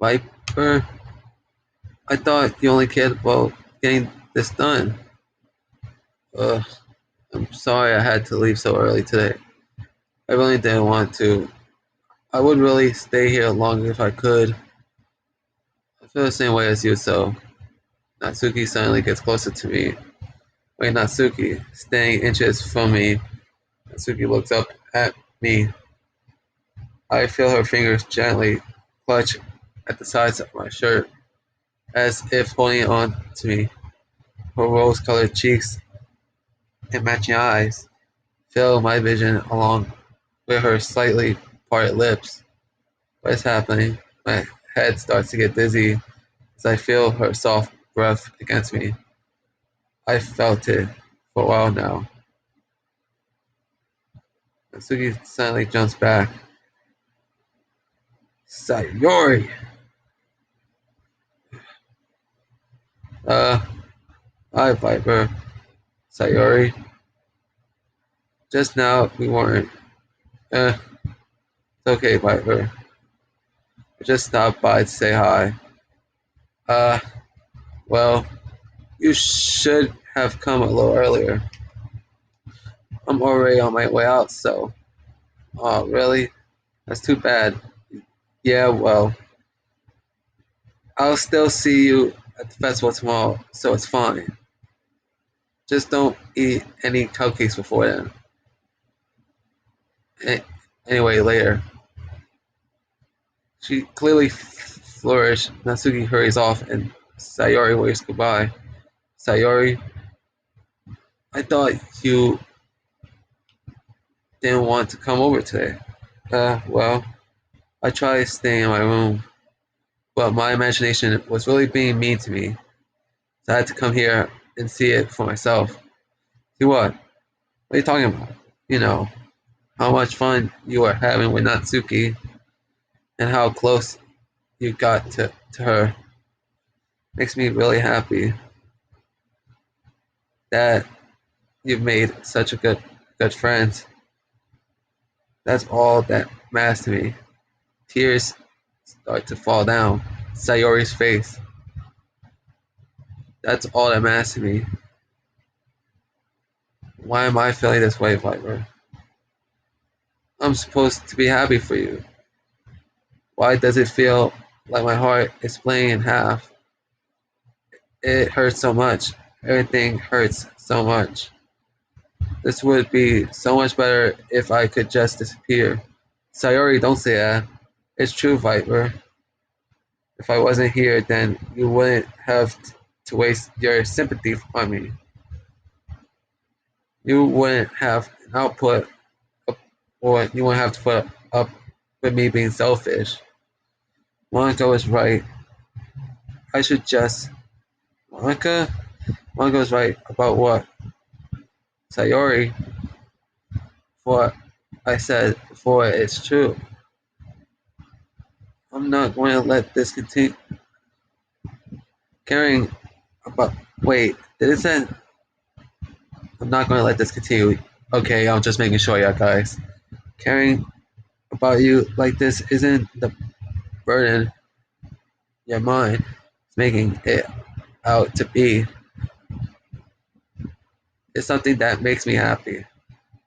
Viper, I thought you only cared about getting this done. Uh, I'm sorry I had to leave so early today. I really didn't want to. I would really stay here longer if I could. I feel the same way as you, so Natsuki suddenly gets closer to me. Wait, Natsuki, staying inches from me. Natsuki looks up at me. I feel her fingers gently clutch at the sides of my shirt, as if holding on to me. Her rose-colored cheeks and matching eyes fill my vision along with her slightly parted lips. What is happening? My head starts to get dizzy as I feel her soft breath against me. I felt it for a while now. Natsuki suddenly jumps back. Sayori! Uh, hi, Viper. Sayori. Just now, we weren't. It's okay, Viper. I just stopped by to say hi. Uh, well, you should have come a little earlier. I'm already on my way out, so. Oh, really? That's too bad. Yeah, well, I'll still see you at the festival tomorrow, so it's fine. Just don't eat any cupcakes before then. Anyway, later. She clearly flourished. Natsuki hurries off, and Sayori waves goodbye. Sayori, I thought you didn't want to come over today. Well, I tried staying in my room, but my imagination was really being mean to me. So I had to come here and see it for myself. See what? What are you talking about? You know, how much fun you were having with Natsuki and how close you got to her. Makes me really happy that you've made such a good friends. That's all that matters to me. Tears start to fall down Sayori's face. That's all that matters to me. Why am I feeling this way, Viper? I'm supposed to be happy for you. Why does it feel like my heart is split in half? It hurts so much. Everything hurts so much. This would be so much better if I could just disappear. Sayori, don't say that. It's true, Viper. If I wasn't here, then you wouldn't have to waste your sympathy on me. You wouldn't have an output, or you wouldn't have to put up with me being selfish. Monica was right. I should just. Monica? Monica was right about what? Sayori, what I said before is true. I'm not going to let this continue. Caring about. Wait, did it say? I'm not going to let this continue. Okay, I'm just making sure, yeah, guys. Caring about you like this isn't the burden your mind is making it out to be. It's something that makes me happy.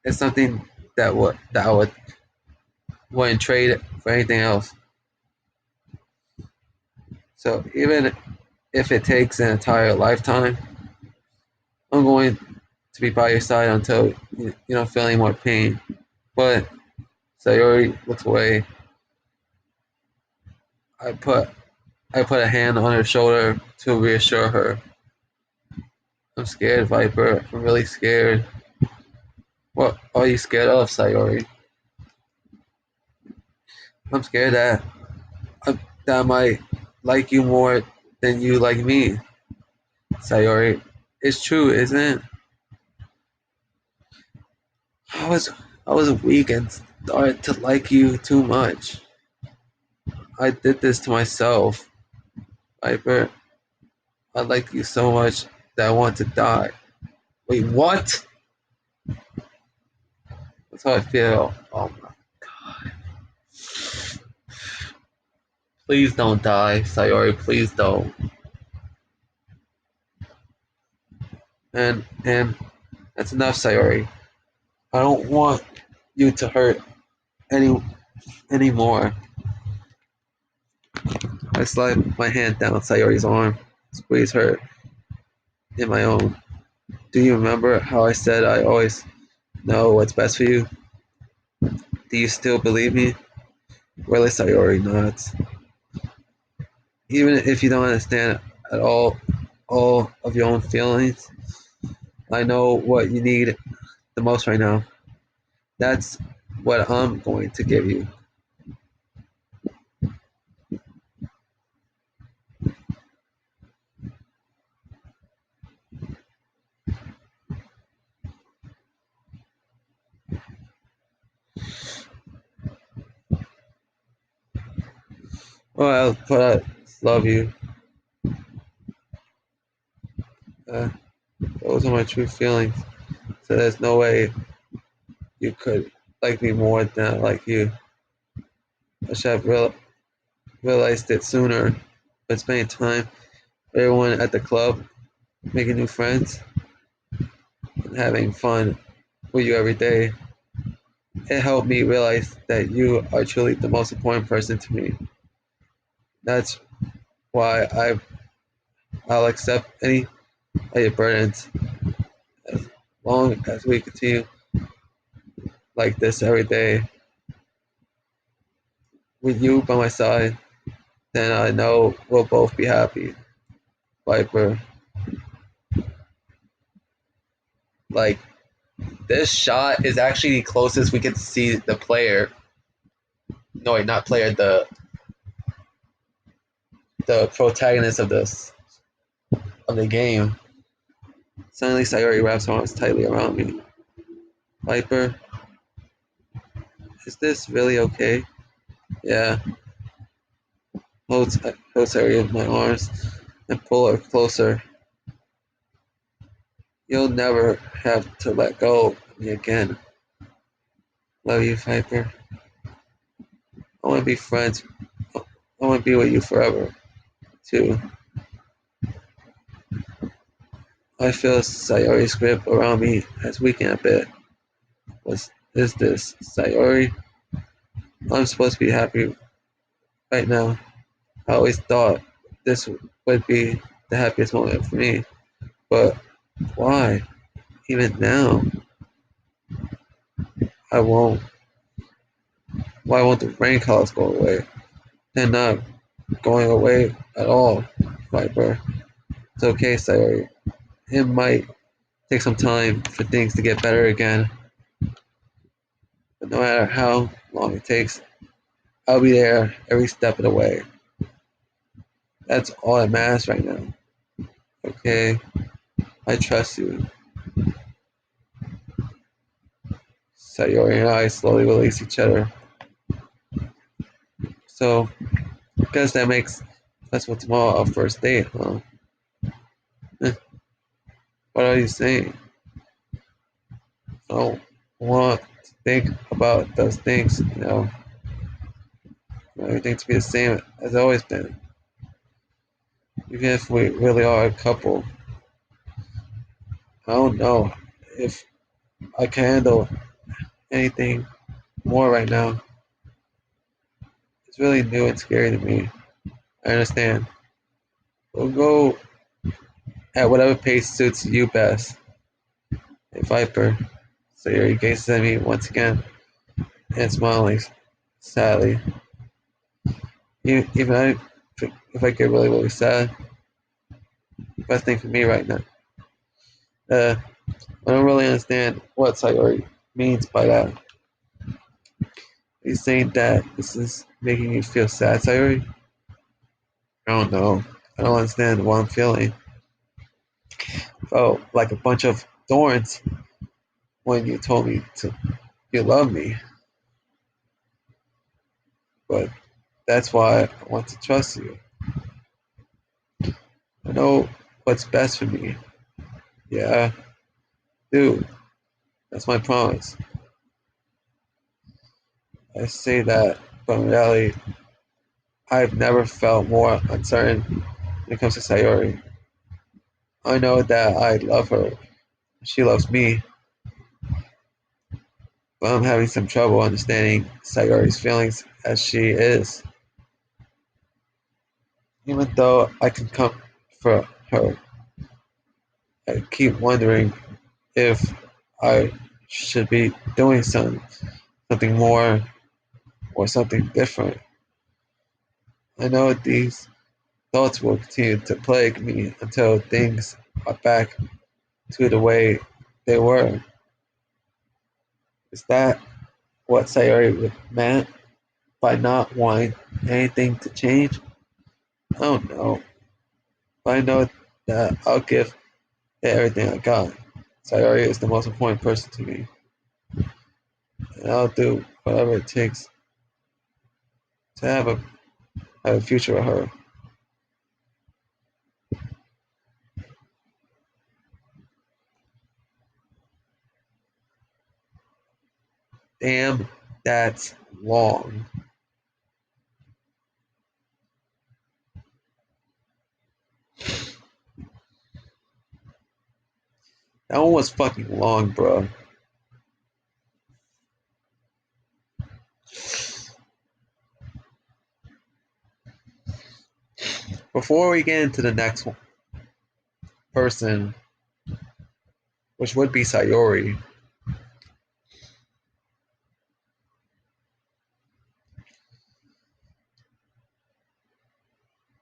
It's something that I wouldn't trade for anything else. So even if it takes an entire lifetime, I'm going to be by your side until you don't feel any more pain. But Sayori looks away. I put I put a hand on her shoulder to reassure her. I'm scared, Viper. I'm really scared. What are you scared of, Sayori? I'm scared that I might like you more than you like me. Sayori, it's true, isn't it? I was I was weak and started to like you too much. I did this to myself. Viper, I like you so much that I want to die. Wait, what? That's how I feel. Oh my god. Please don't die, Sayori, please don't. And that's enough, Sayori. I don't want you to hurt any anymore. I slide my hand down Sayori's arm, squeeze her in my own. Do you remember how I said I always know what's best for you? Do you still believe me? Really, Sayori nods. Even if you don't understand at all of your own feelings, I know what you need the most right now. That's what I'm going to give you. Well, but I love you. Uh, those are my true feelings. So there's no way you could like me more than I like you. I should have realized it sooner. But spending time with everyone at the club, making new friends, and having fun with you every day, it helped me realize that you are truly the most important person to me. That's why I'll accept any of your burdens as long as we continue like this every day with you by my side. Then I know we'll both be happy. Viper, like this shot is actually the closest we get to see the player. No, wait, not player. The protagonist of the game. Suddenly, Sayori wraps her arms tightly around me. Viper, is this really okay? Yeah. Hold Sayori in my arms and pull her closer. You'll never have to let go of me again. Love you, Viper. I want to be friends. I want to be with you forever, too. I feel Sayori's grip around me has weakened a bit. What is this, Sayori? I'm supposed to be happy right now. I always thought this would be the happiest moment for me. But why? Even now, I won't. Why won't the rain clouds go away? They're not going away at all, Viper. It's okay, Sayori. It might take some time for things to get better again. But no matter how long it takes, I'll be there every step of the way. That's all that matters right now. Okay? I trust you. Sayori and I slowly release each other. So, guess that makes that's what tomorrow our first date, huh? Eh, what are you saying? I don't want to think about those things, everything to be the same as it's always been. Even if we really are a couple, I don't know if I can handle anything more right now. It's really new and scary to me. I understand. We'll go at whatever pace suits you best. Hey, Viper. Sayori gazes at me once again and smiling sadly. Even if I get really, really sad, the best thing for me right now. I don't really understand what Sayori means by that. He's saying that this is making you feel sad, Sayori? I don't know. I don't understand what I'm feeling. Felt like a bunch of thorns when you told me to you love me, but that's why I want to trust you. I know what's best for me. Yeah, dude, that's my promise. I say that, but in reality, I've never felt more uncertain when it comes to Sayori. I know that I love her, she loves me, but I'm having some trouble understanding Sayori's feelings as she is. Even though I can come for her, I keep wondering if I should be doing something more or something different. I know these thoughts will continue to plague me until things are back to the way they were. Is that what Sayori meant by not wanting anything to change? I don't know. But I know that I'll give it everything I got. Sayori is the most important person to me, and I'll do whatever it takes to have a future with her. Damn, that's long. That one was fucking long, bro. Before we get into the next person, which would be Sayori,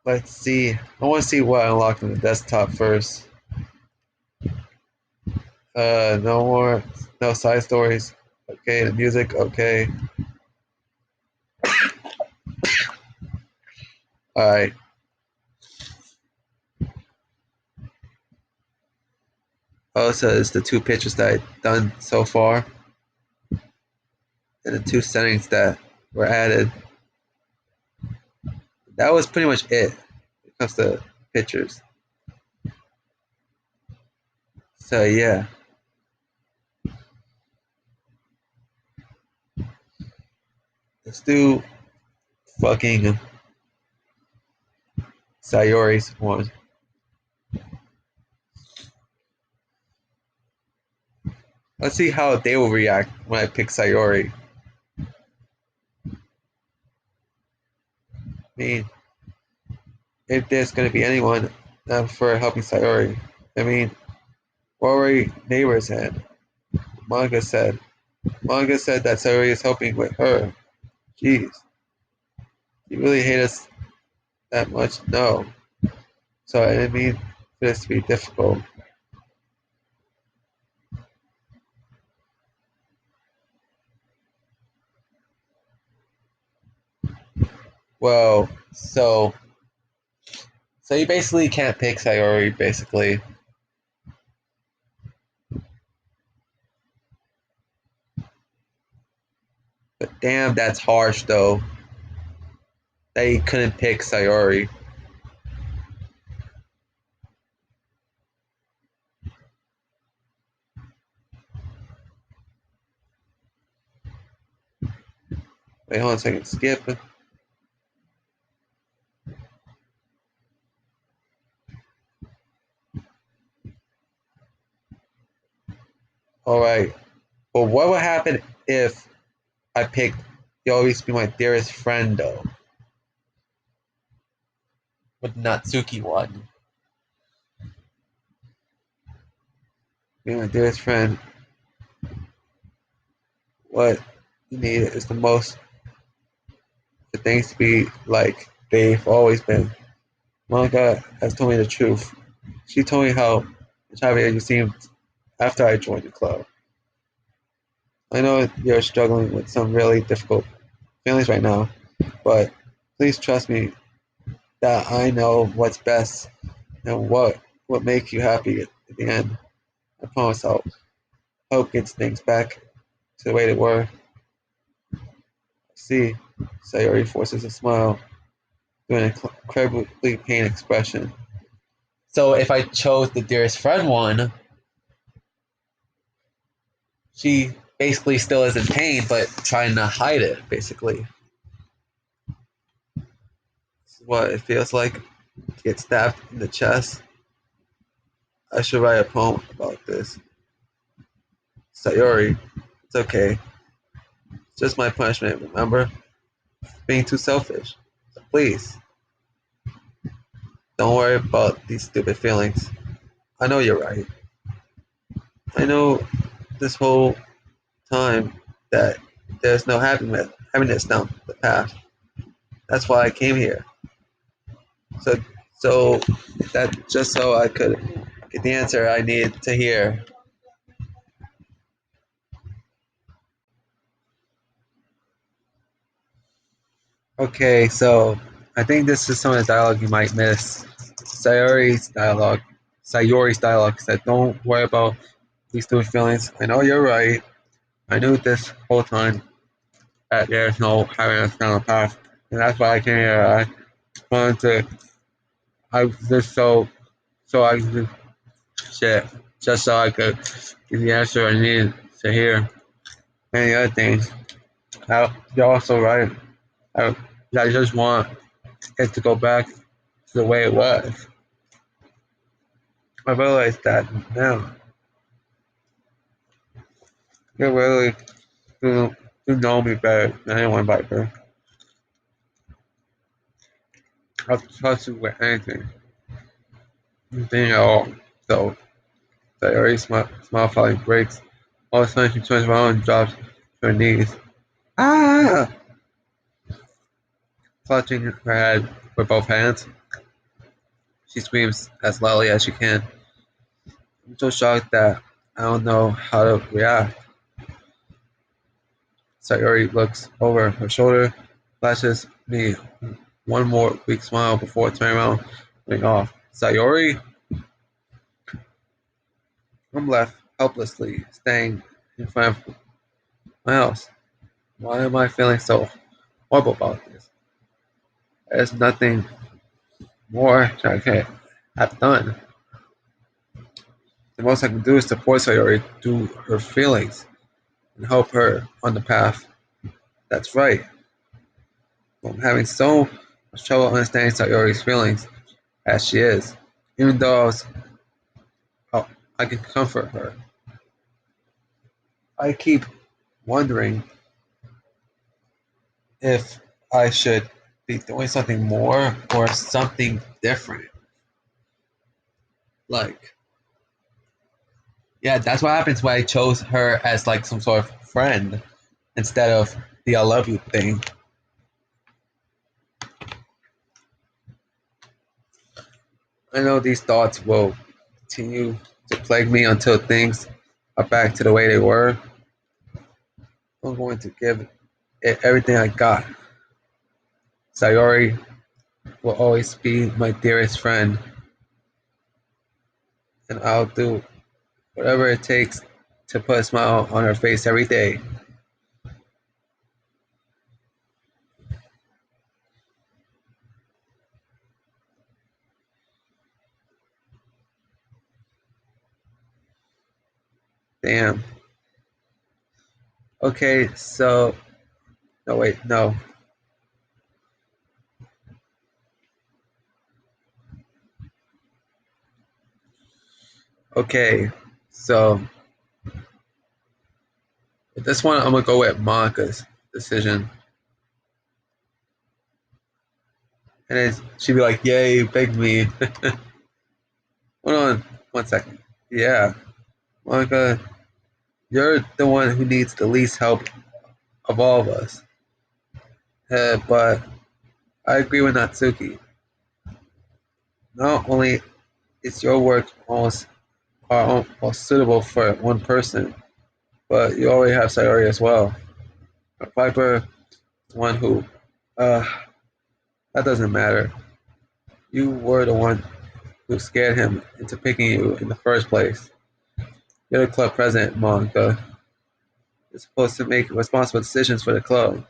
let's see. I want to see what I unlocked on the desktop first. No more, no side stories. Okay, the music, okay. Alright. Also, it's the two pictures that I've done so far, and the two settings that were added. That was pretty much it when it comes to pictures. So yeah, let's do fucking Sayori's one. Let's see how they will react when I pick Sayori. I mean, if there's gonna be anyone for helping Sayori, I mean, what were neighbors had? Manga said. Manga said that Sayori is helping with her. Jeez, you really hate us that much? No. So I didn't mean for this to be difficult. Well, so you basically can't pick Sayori, basically. But damn, that's harsh though. That you couldn't pick Sayori. Wait, hold on a second. Skip. Alright. But what would happen if I picked "You'll Always Be My Dearest Friend" though? With Natsuki one. Be my dearest friend. What you need is the most for things to be like they've always been. Monica has told me the truth. She told me how Javier you seemed after I joined the club. I know you're struggling with some really difficult feelings right now, but please trust me that I know what's best and what will make you happy at the end. I promise I'll help get things back to the way they were. See, Sayori forces a smile, doing an incredibly pain expression. So if I chose the dearest friend one, she basically still is in pain, but trying to hide it, basically. This is what it feels like to get stabbed in the chest. I should write a poem about this. Sayori, it's okay. It's just my punishment, remember? Being too selfish. So please, don't worry about these stupid feelings. I know you're right. I know this whole time that there's no happiness down the path. That's why I came here. So So that just so I could get the answer I need to hear. Okay, so I think this is some of the dialogue you might miss. Sayori's dialogue said, "Don't worry about these stupid feelings. I know you're right. I knew this whole time that there's no happiness down the path, and that's why I came here. I wanted to. I was just so I could shit, just so I could get the answer I needed to hear. And the other things, you're also right. I, I just want it to go back to the way it was. I realize that now. You really do know me better than anyone, Viper. I'll trust you with anything, anything at all. So, Sayori smile finally breaks. All of a sudden, she turns around and drops to her knees. Ah! Clutching her head with both hands, she screams as loudly as she can. I'm so shocked that I don't know how to react. Sayori looks over her shoulder, flashes me one more weak smile before turning around and running off. Sayori? I'm left helplessly staying in front of my house. Why am I feeling so horrible about this? There's nothing more that I can have done. The most I can do is support Sayori through her feelings and help her on the path that's right. I'm having so much trouble understanding Sayori's feelings as she is. Even though oh, I can comfort her, I keep wondering if I should be doing something more or something different. Like, yeah, that's what happens when I chose her as like some sort of friend instead of the I love you thing. I know these thoughts will continue to plague me until things are back to the way they were. I'm going to give it everything I got. Sayori will always be my dearest friend, and I'll do whatever it takes to put a smile on her face every day. Damn. Okay, so no wait, no. Okay, so with this one I'm gonna go with Monica's decision. And then she'd be like, "Yay, you begged me." Hold on, 1 second. Yeah, Monica, you're the one who needs the least help of all of us. But I agree with Natsuki. Not only is your work almost suitable for one person, but you already have Sayori as well. Viper, one who, uh, that doesn't matter. You were the one who scared him into picking you in the first place. You're the club president, Monica. You're supposed to make responsible decisions for the club.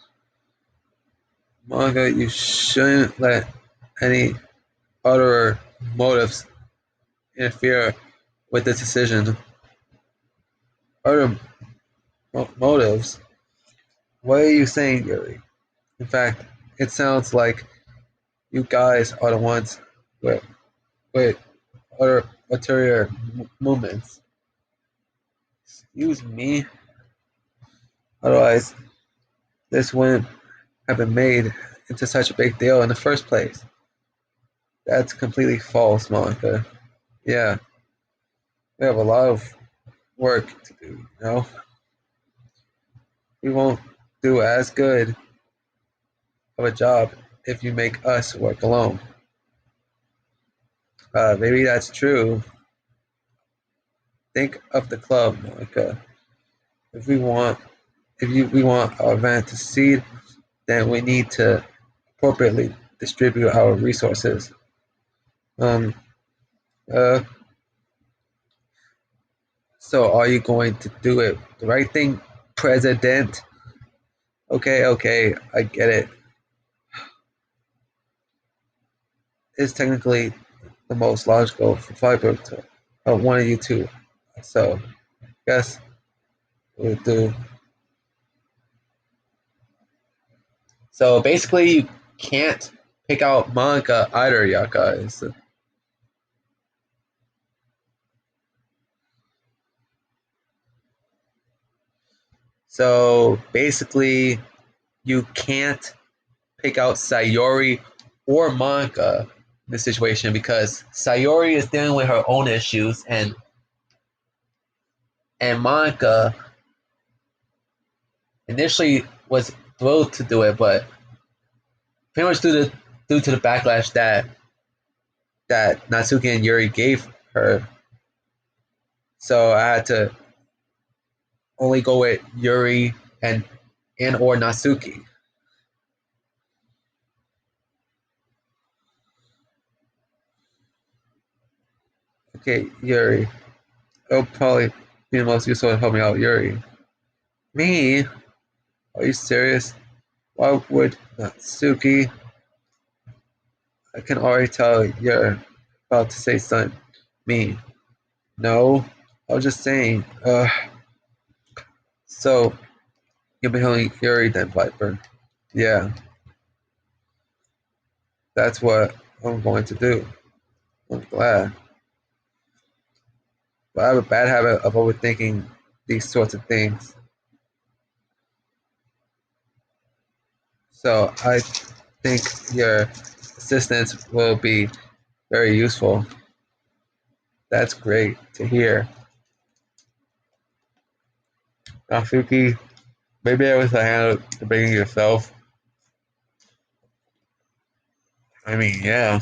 Monica, you shouldn't let any other motives interfere with this decision. Other motives? What are you saying, Yuri? In fact, it sounds like you guys are the ones with, with other ulterior movements. Excuse me? Otherwise, this wouldn't have been made into such a big deal in the first place. That's completely false, Monica. Yeah, we have a lot of work to do, you know? We won't do as good of a job if you make us work alone. Maybe that's true. Think of the club, Monica. If we want, we want our event to succeed, then we need to appropriately distribute our resources. Um, uh, so are you going to do it the right thing, President? Okay, okay, I get it. It's technically the most logical for Fiber to one of you two. So, guess we'll do. So basically, you can't pick out manga either, y'all guys. So basically, you can't pick out Sayori or Monica in this situation because Sayori is dealing with her own issues and Monica initially was thrilled to do it, but pretty much due to the backlash that Natsuki and Yuri gave her, so I had to only go with Yuri and or Natsuki. Okay, Yuri. It'll probably be the most useful to help me out, Yuri. Me? Are you serious? Why would Natsuki? I can already tell you're about to say something. Me. No. I was just saying. So you'll be helping Yuri then, Viper. Yeah, that's what I'm going to do. I'm glad. But I have a bad habit of overthinking these sorts of things. So I think your assistance will be very useful. That's great to hear. Natsuki, maybe I was a handle the bringing yourself. I mean, yeah,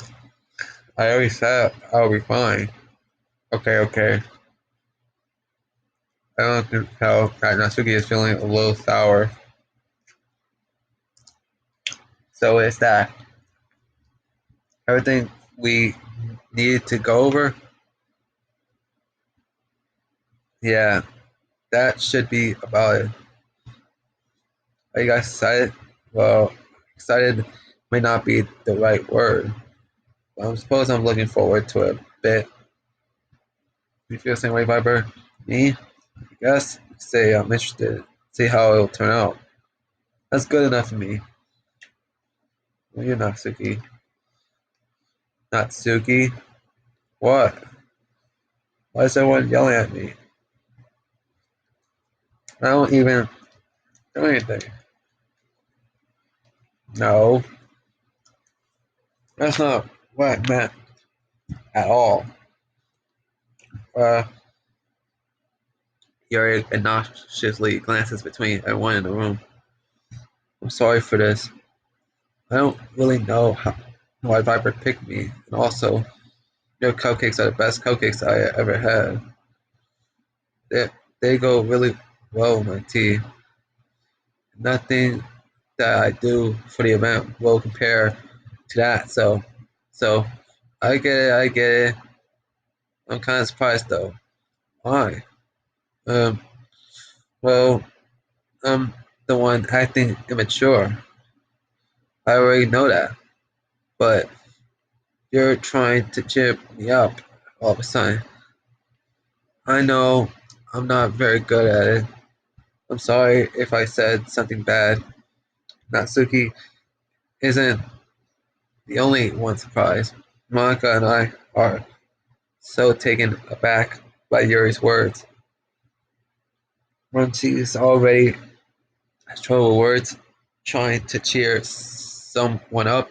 I already said I'll be fine. Okay, okay. I don't think tell that Natsuki is feeling a little sour. So it's that everything we needed to go over. Yeah, that should be about it. Are you guys excited? Well, excited may not be the right word. I suppose I'm looking forward to it a bit. You feel the same way, Viper? Me? I guess. Say I'm interested. See how it'll turn out. That's good enough for me. Well, you're Natsuki. Natsuki? What? Why is everyone yelling at me? I don't even do anything. No, that's not what I meant at all. Uh, Yuri obnoxiously glances between everyone in the room. I'm sorry for this. I don't really know why Viper picked me, and also, your cupcakes are the best cupcakes I ever had. They, they go really well with my tea. Nothing that I do for the event will compare to that. So I get it. I get it. I'm kind of surprised though. Why? Um. Well, I'm the one acting immature. I already know that. But you're trying to cheer me up all of a sudden. I know I'm not very good at it. I'm sorry if I said something bad. Natsuki isn't the only one surprised. Monica and I are so taken aback by Yuri's words. When she's already has trouble with words, trying to cheer someone up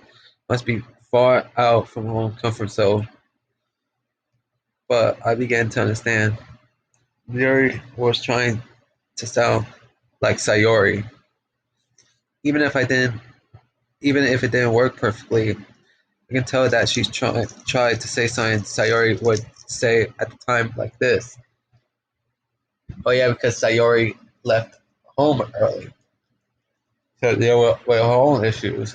must be far out from her own comfort zone. But I began to understand. Yuri was trying to sound like Sayori. Even if I didn't, even if it didn't work perfectly, I can tell that she's tried to say something Sayori would say at the time like this. Oh yeah, because Sayori left home early. So there were her own issues.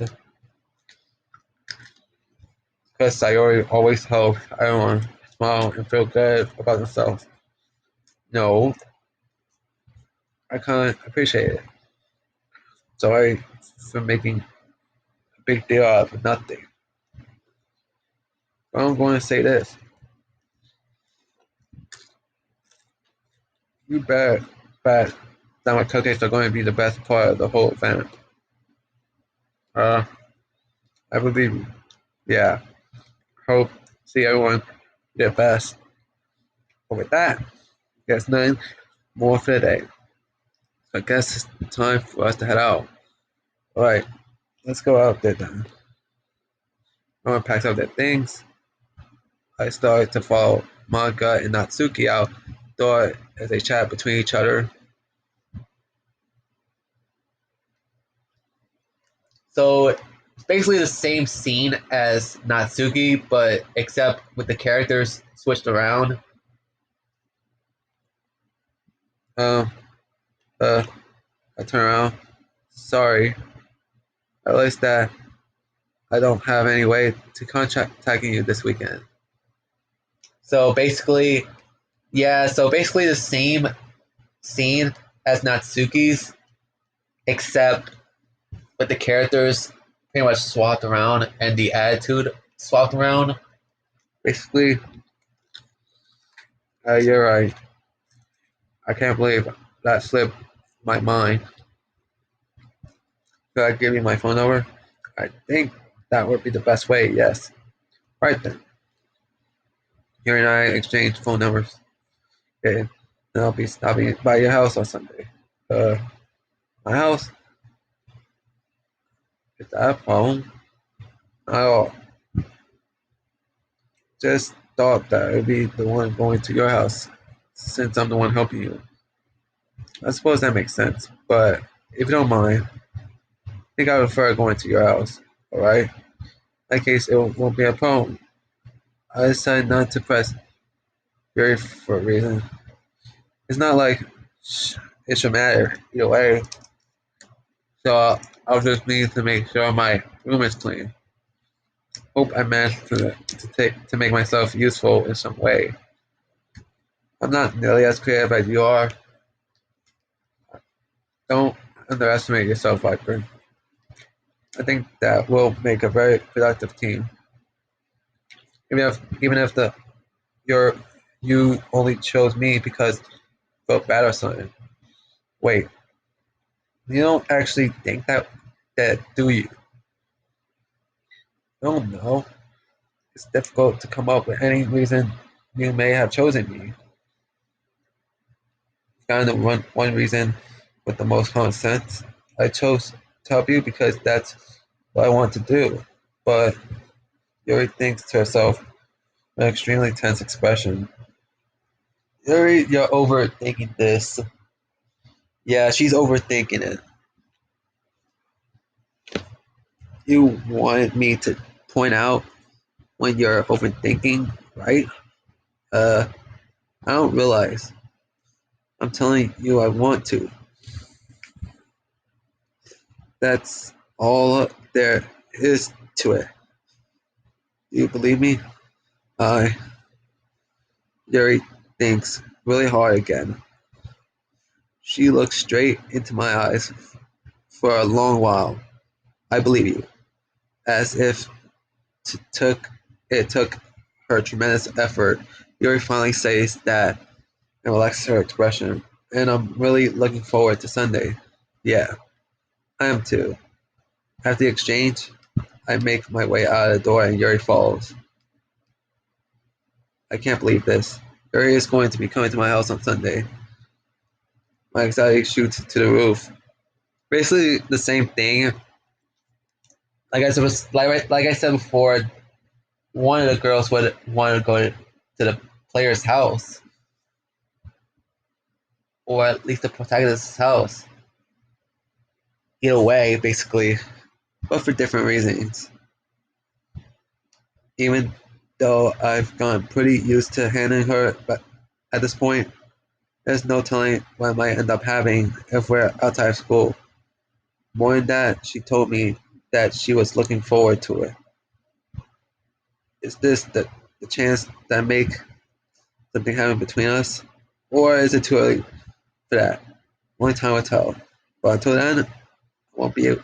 Because Sayori always helped everyone smile and feel good about themselves. No, I can't appreciate it. Sorry for making a big deal out of nothing. But I'm going to say this. You bet that my cupcakes are going to be the best part of the whole event. Uh, I believe you. Yeah. Hope see everyone their best. But with that, there's nothing more for today. So I guess it's time for us to head out. Alright, let's go out there then. Everyone packs up their things. I started to follow Manga and Natsuki out door as they chat between each other. So it's basically the same scene as Natsuki, but except with the characters switched around. Um, uh, I turn around. Sorry, I realized that I don't have any way to contacting you this weekend. So basically, yeah, so basically the same scene as Natsuki's, except with the characters pretty much swapped around and the attitude swapped around. Basically, you're right. I can't believe that slipped my mind. Could I give you my phone number? I think that would be the best way, yes. Right then. You and I exchange phone numbers. Okay. And I'll be stopping by your house on Sunday. Uh, my house? Is that a problem? I just thought that I'd be the one going to your house since I'm the one helping you. I suppose that makes sense, but if you don't mind, I think I would prefer going to your house. Alright? In that case, it won't be a problem. I decided not to press Fury for a reason. It's not like it should matter either way. So I'll just need to make sure my room is clean. Hope I managed to make myself useful in some way. I'm not nearly as creative as you are. Don't underestimate yourself, Viper. I think that will make a very productive team. Even if the you're you only chose me because you felt bad or something. Wait, you don't actually think that do you? I don't know. It's difficult to come up with any reason you may have chosen me. Kind of one reason with the most common sense. I chose to help you because that's what I want to do. But Yuri thinks to herself with an extremely tense expression. Yuri, you're overthinking this. Yeah, she's overthinking it. You wanted me to point out when you're overthinking, right? Uh, I don't realize. I'm telling you I want to. That's all there is to it. Do you believe me? I Yuri thinks really hard again. She looks straight into my eyes for a long while. I believe you, as if it took her tremendous effort. Yuri finally says that and relaxes her expression. And I'm really looking forward to Sunday. Yeah, I am too. After the exchange, I make my way out of the door and Yuri follows. I can't believe this. Yuri is going to be coming to my house on Sunday. My anxiety shoots to the roof. Basically the same thing. Like I said before, one of the girls would want to go to the player's house, or at least the protagonist's house. Either way, basically, but for different reasons. even though I've gotten pretty used to handling her, but at this point, there's no telling what I might end up having if we're outside of school. More than that, she told me that she was looking forward to it. Is this the chance that make something happen between us? Or is it too early for that? Only time will tell. But until then, I won't be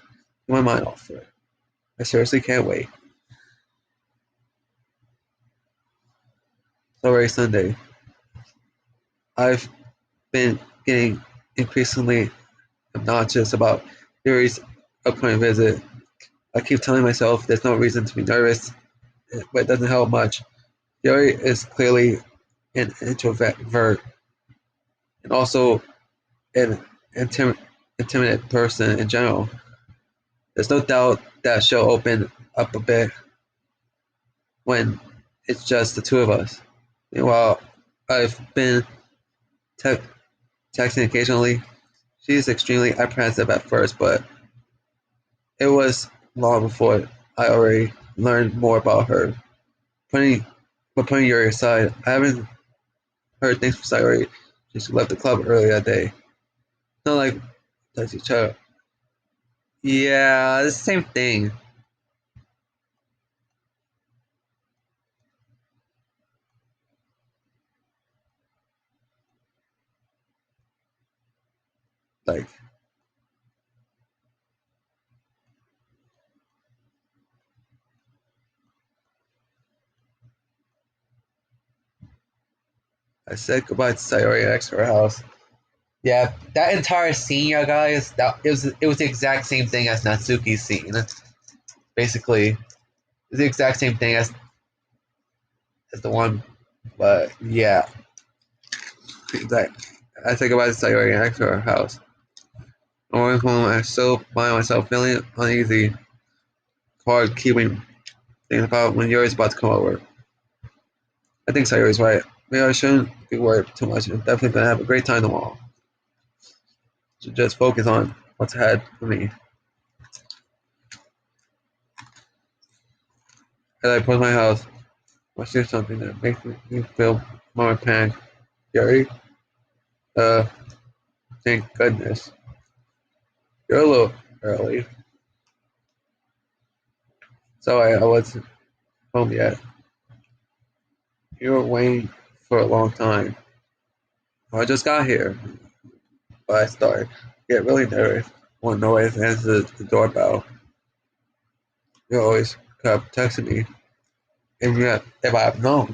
my mind off for it. I seriously can't wait. So already Sunday. I've been getting increasingly obnoxious about Yuri's upcoming visit. I keep telling myself there's no reason to be nervous, but it doesn't help much. Yuri is clearly an introvert and also an intimidated person in general. There's no doubt that she'll open up a bit when it's just the two of us. Meanwhile, I've been te- texting occasionally. She's extremely apprehensive at first, but it was long before I already learned more about her. Putting, putting Yuri aside, I haven't heard things from Sayori since she left the club earlier that day. Not like that's each other. Yeah, it's the same thing. Like I said goodbye to Sayori next to her house. Yeah, that entire scene, you guys, that it was the exact same thing as Natsuki's scene. Basically, it's the exact same thing as the one, but yeah, like I said goodbye to Sayori next to her house. On my way home, I still find myself feeling uneasy, hard keeping thinking about when Yuri's about to come over. I think Sayori's right. Maybe I shouldn't be worried too much. I'm definitely gonna have a great time tomorrow. Should just focus on what's ahead for me. As I approach my house, I see something that makes me feel more panic. Yuri, uh, thank goodness. You're a little early. Sorry, I wasn't home yet. You were waiting for a long time. I just got here, but I started to get really nervous when noise answered the doorbell. You always kept texting me, and yet, if I had known,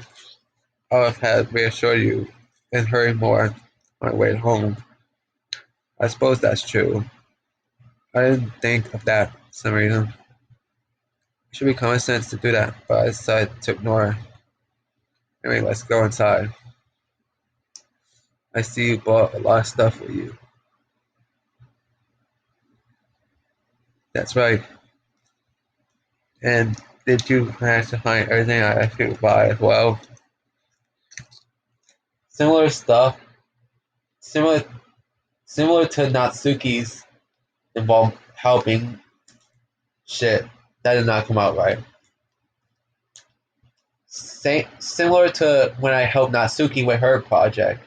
I would have had reassured you and hurry more on my way home. I suppose that's true. I didn't think of that for some reason. It should be common sense to do that, but I decided to ignore it. Anyway, let's go inside. I see you bought a lot of stuff for you. That's right. And did you manage to find everything I asked you to buy as well? Similar stuff, similar similar to Natsuki's involved helping shit. That did not come out right. Similar to when I helped Natsuki with her project.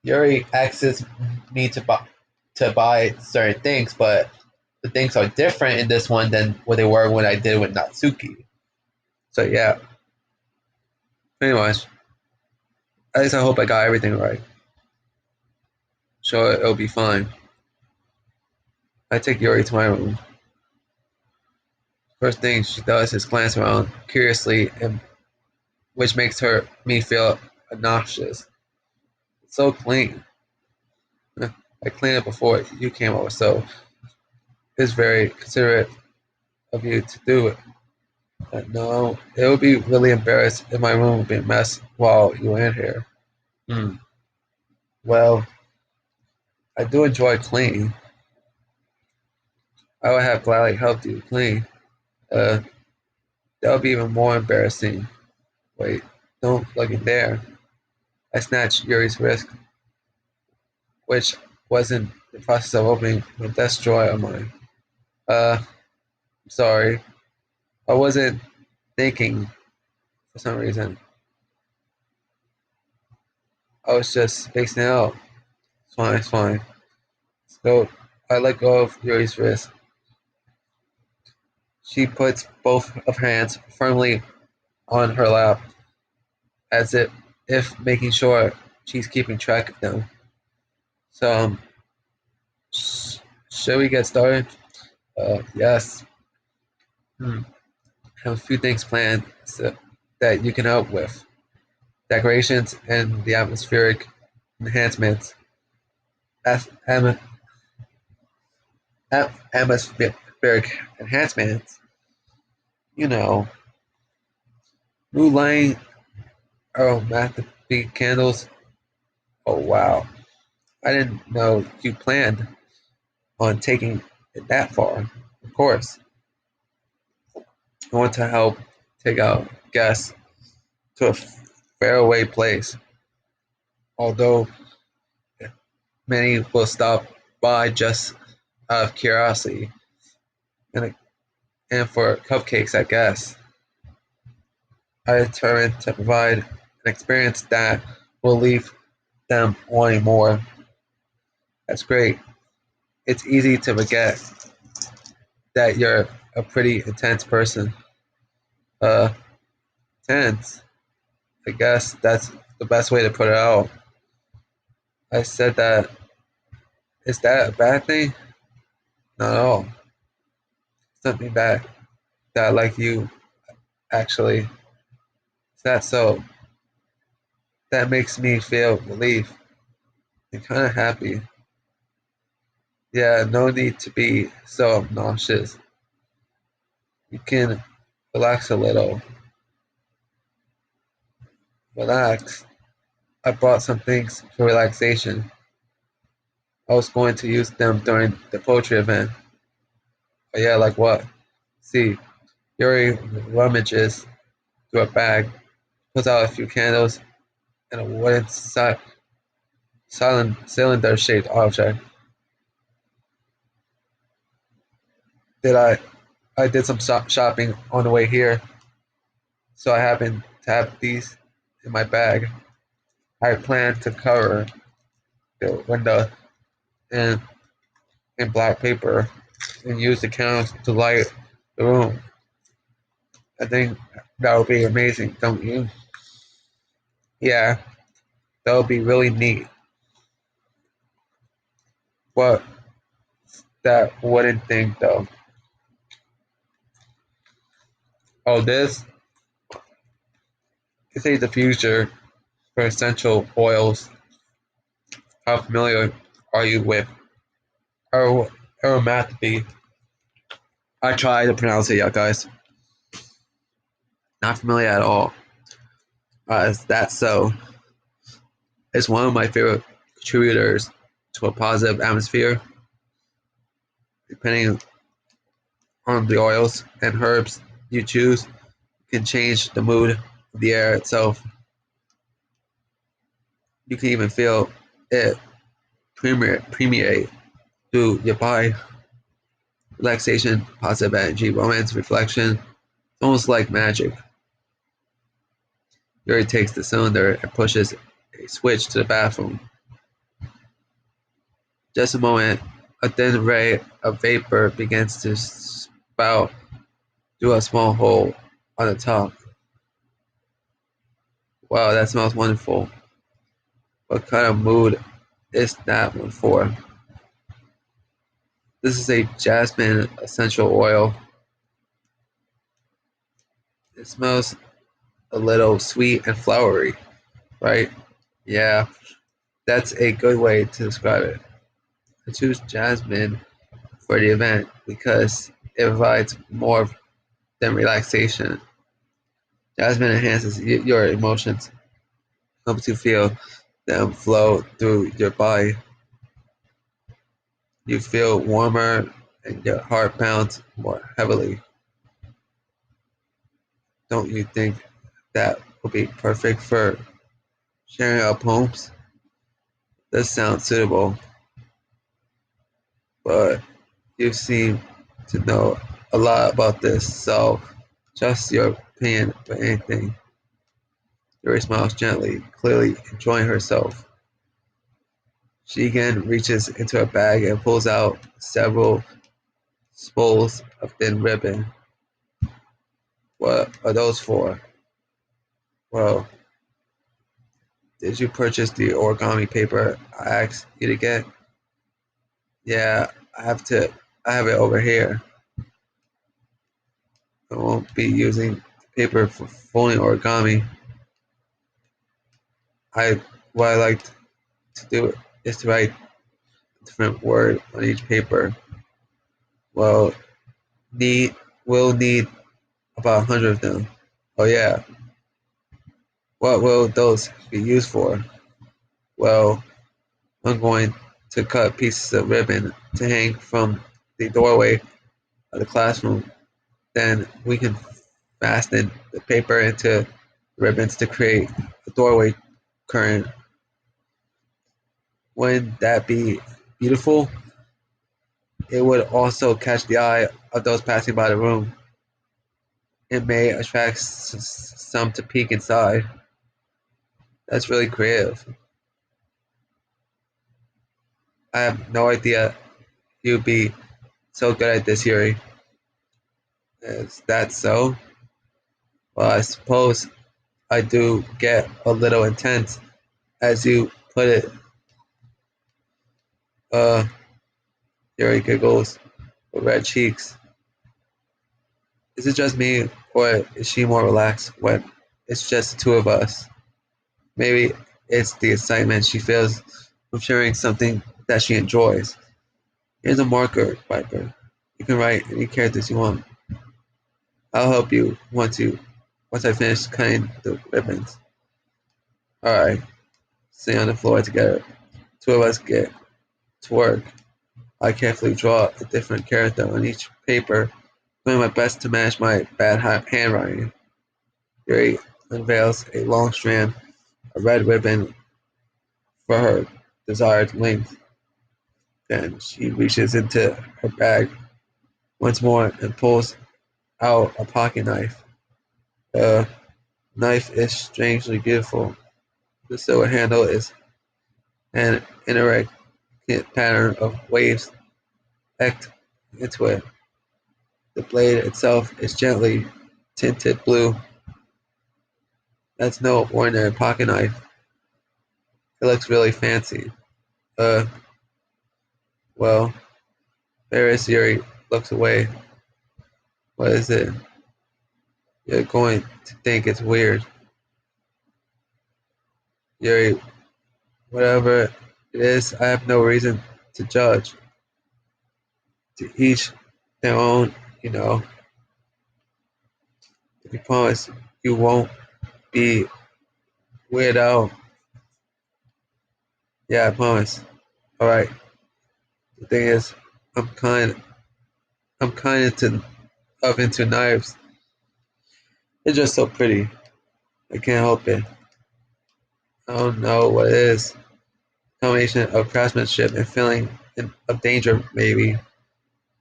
Yuri asks me to buy certain things, but the things are different in this one than what they were when I did with Natsuki. So yeah, anyways, at least I hope I got everything right. Sure, it'll be fine. I take Yuri to my room. First thing she does is glance around curiously, and which makes her me feel obnoxious. It's so clean. I cleaned it before you came over, so it's very considerate of you to do it. No, it would be really embarrassed if my room would be a mess while you were in here. Hmm. Well, I do enjoy cleaning. I would have gladly helped you clean. Uh, that would be even more embarrassing. Wait, don't look in there. I snatched Yuri's wrist, which was in the process of opening the desk drawer of mine. I'm sorry. I wasn't. thinking for some reason. I was just spacing out. It's fine, it's fine. So I let go of Yuri's wrist. She puts both of her hands firmly on her lap, as if making sure she's keeping track of them. So, should we get started? Yes. I have a few things planned that you can help with. Decorations and the atmospheric enhancements. Am- Atmospheric enhancements. You know, new lighting, aromatic candles. Oh wow! I didn't know you planned on taking it that far. Of course, I want to help take out guests to a faraway place. Although many will stop by just out of curiosity and and for cupcakes, I guess. I determined to provide an experience that will leave them wanting more. That's great. It's easy to forget that you're a pretty intense person. Uh, Tense. I guess that's the best way to put it out. I said that. Is that a bad thing? Not at all. Something that I like you actually. Is that so? That makes me feel relief and kind of happy. Yeah, no need to be so obnoxious. You can relax a little. Relax. I brought some things for relaxation. I was going to use them during the poetry event. Oh yeah, like what? See, Yuri rummages through a bag, pulls out a few candles and a wooden cylinder-shaped object. Did I did some shopping on the way here, so I happened to have these in my bag. I plan to cover the window in in black paper and use the candles to light the room. I think that would be amazing, don't you? Yeah, that would be really neat. But that wooden thing, though. Oh, this is the future for essential oils. How familiar are you with aromatherapy? I try to pronounce it, yeah, guys. Not familiar at all. Is that so? It's one of my favorite contributors to a positive atmosphere. Depending on the oils and herbs you choose, can change the mood of the air itself. You can even feel it permeate through your body. Relaxation, positive energy, romance, reflection. It's almost like magic. Yuri takes the cylinder and pushes a switch to the bathroom. Just a moment, a thin ray of vapor begins to spout through a small hole on the top. Wow, that smells wonderful. What kind of mood is that one for? This is a jasmine essential oil. It smells a little sweet and flowery, right? Yeah, that's a good way to describe it. I choose jasmine for the event because it provides more than relaxation. Jasmine enhances your emotions, helps you feel them flow through your body. You feel warmer and your heart pounds more heavily. Don't you think that would be perfect for sharing our poems? This sounds suitable, but you seem to know a lot about this, so trust your opinion of anything. Yuri smiles gently, clearly enjoying herself. She again reaches into her bag and pulls out several spools of thin ribbon. What are those for? Well, did you purchase the origami paper I asked you to get? Yeah, I have it over here. I won't be using paper for folding origami. I what I like to do is to write a different word on each paper. Well, need we'll need about 100 of them. Oh yeah. What will those be used for? Well, I'm going to cut pieces of ribbon to hang from the doorway of the classroom. Then we can fasten the paper into ribbons to create a doorway curtain. Wouldn't that be beautiful? It would also catch the eye of those passing by the room. It may attract some to peek inside. That's really creative. I have no idea you'd be so good at this, Yuri. Is that so? Well, I suppose I do get a little intense, as you put it. Uh, Yuri giggles with red cheeks. Is it just me, or is she more relaxed when it's just the two of us? Maybe it's the excitement she feels from sharing something that she enjoys. Here's a marker, Viper. You can write any characters you want. I'll help you once I finish cutting the ribbons. Alright, sitting on the floor together. Two of us get to work. I carefully draw a different character on each paper, doing my best to match my bad handwriting. Yuri unveils a long strand of red ribbon for her desired length. Then she reaches into her bag once more and pulls out a pocket knife. The knife is strangely beautiful. The silver handle is an intricate pattern of waves etched into it. The blade itself is gently tinted blue. That's no ordinary pocket knife. It looks really fancy. Uh, well, Ferris Yuri looks away. What is it? You're going to think it's weird. Yuri, whatever it is, I have no reason to judge. To each their own, you know. If you promise you won't be weird out. Yeah, I promise. Alright. The thing is, I'm kind I'm kind of into knives. They're just so pretty. I can't help it. I don't know what it is. Combination of craftsmanship and feeling of danger, maybe.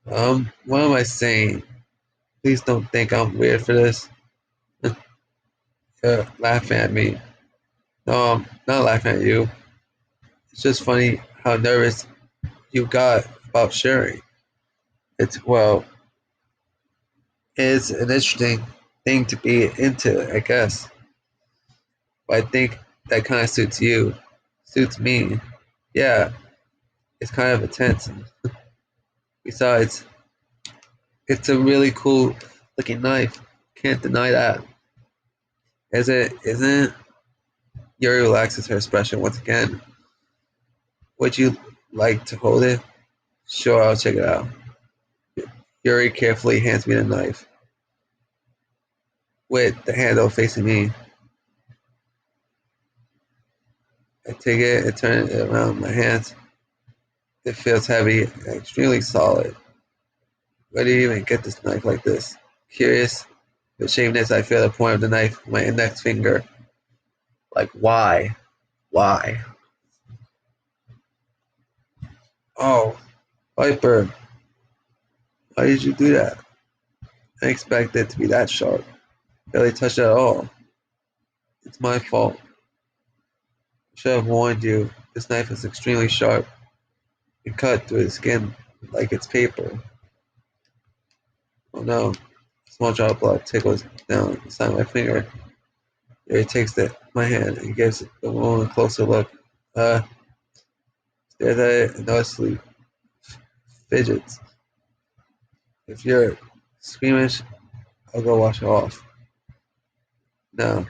What am I saying? Please don't think I'm weird for this. You're laughing at me. No, I'm not laughing at you. It's just funny how nervous you got about sharing. Well, it's an interesting thing to be into, I guess. But I think that kind of suits you. Suits me. Yeah, it's kind of intense. Besides, it's a really cool looking knife. Can't deny that. Isn't it? Yuri relaxes her expression once again. Would you like to hold it? Sure, I'll check it out. Yuri carefully hands me the knife, with the handle facing me. I take it and turn it around my hands. It feels heavy and extremely solid. Where do you even get this knife like this? Curious, with shameless, I feel the point of the knife with my index finger. Like, why? Why? Oh, Viper, why did you do that? I expect it to be that sharp. Barely touched it at all. It's my fault. I should have warned you. This knife is extremely sharp. It cut through the skin like it's paper. Oh no. A small drop of blood tickles down the side of my finger. He takes my hand and gives the wound a closer look. Stares at it and noticeably fidgets. If you're squeamish, I'll go wash it off. No.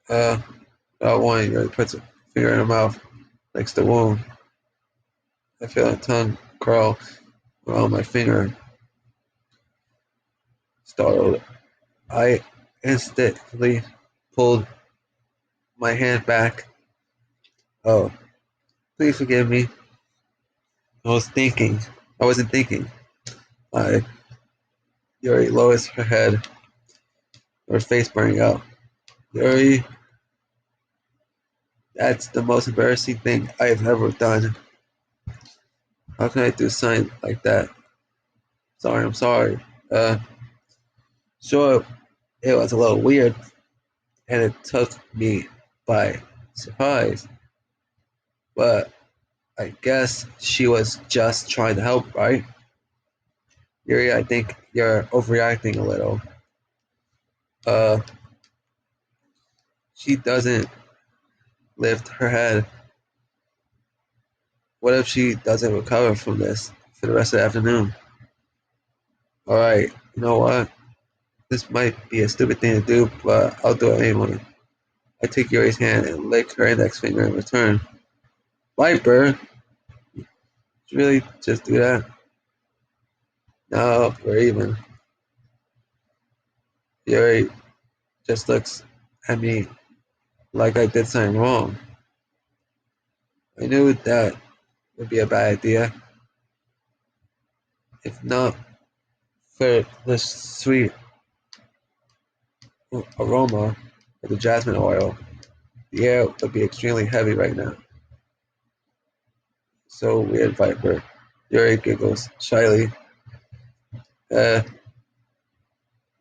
Uh, without warning, he puts a finger in her mouth, licks the wound. I feel a tongue curl around my finger. Startled, I instantly pulled my hand back. Oh, please forgive me. I was thinking. I wasn't thinking. I, Yuri lowers her head, her face burning out. Yuri, that's the most embarrassing thing I've ever done. How can I do something like that? Sorry, I'm sorry. Uh, sure, it was a little weird, and it took me by surprise. But I guess she was just trying to help, right? Yuri, I think you're overreacting a little. Uh, she doesn't lift her head. What if she doesn't recover from this for the rest of the afternoon? Alright, you know what? This might be a stupid thing to do, but I'll do it anyway. I take Yuri's hand and lick her index finger in return. Viper? Did you really just do that? No, we're even. Yuri just looks at me like I did something wrong. I knew that would be a bad idea. If not for the sweet aroma of the jasmine oil, the air would be extremely heavy right now. So weird, Viper. Yuri giggles shyly. Uh,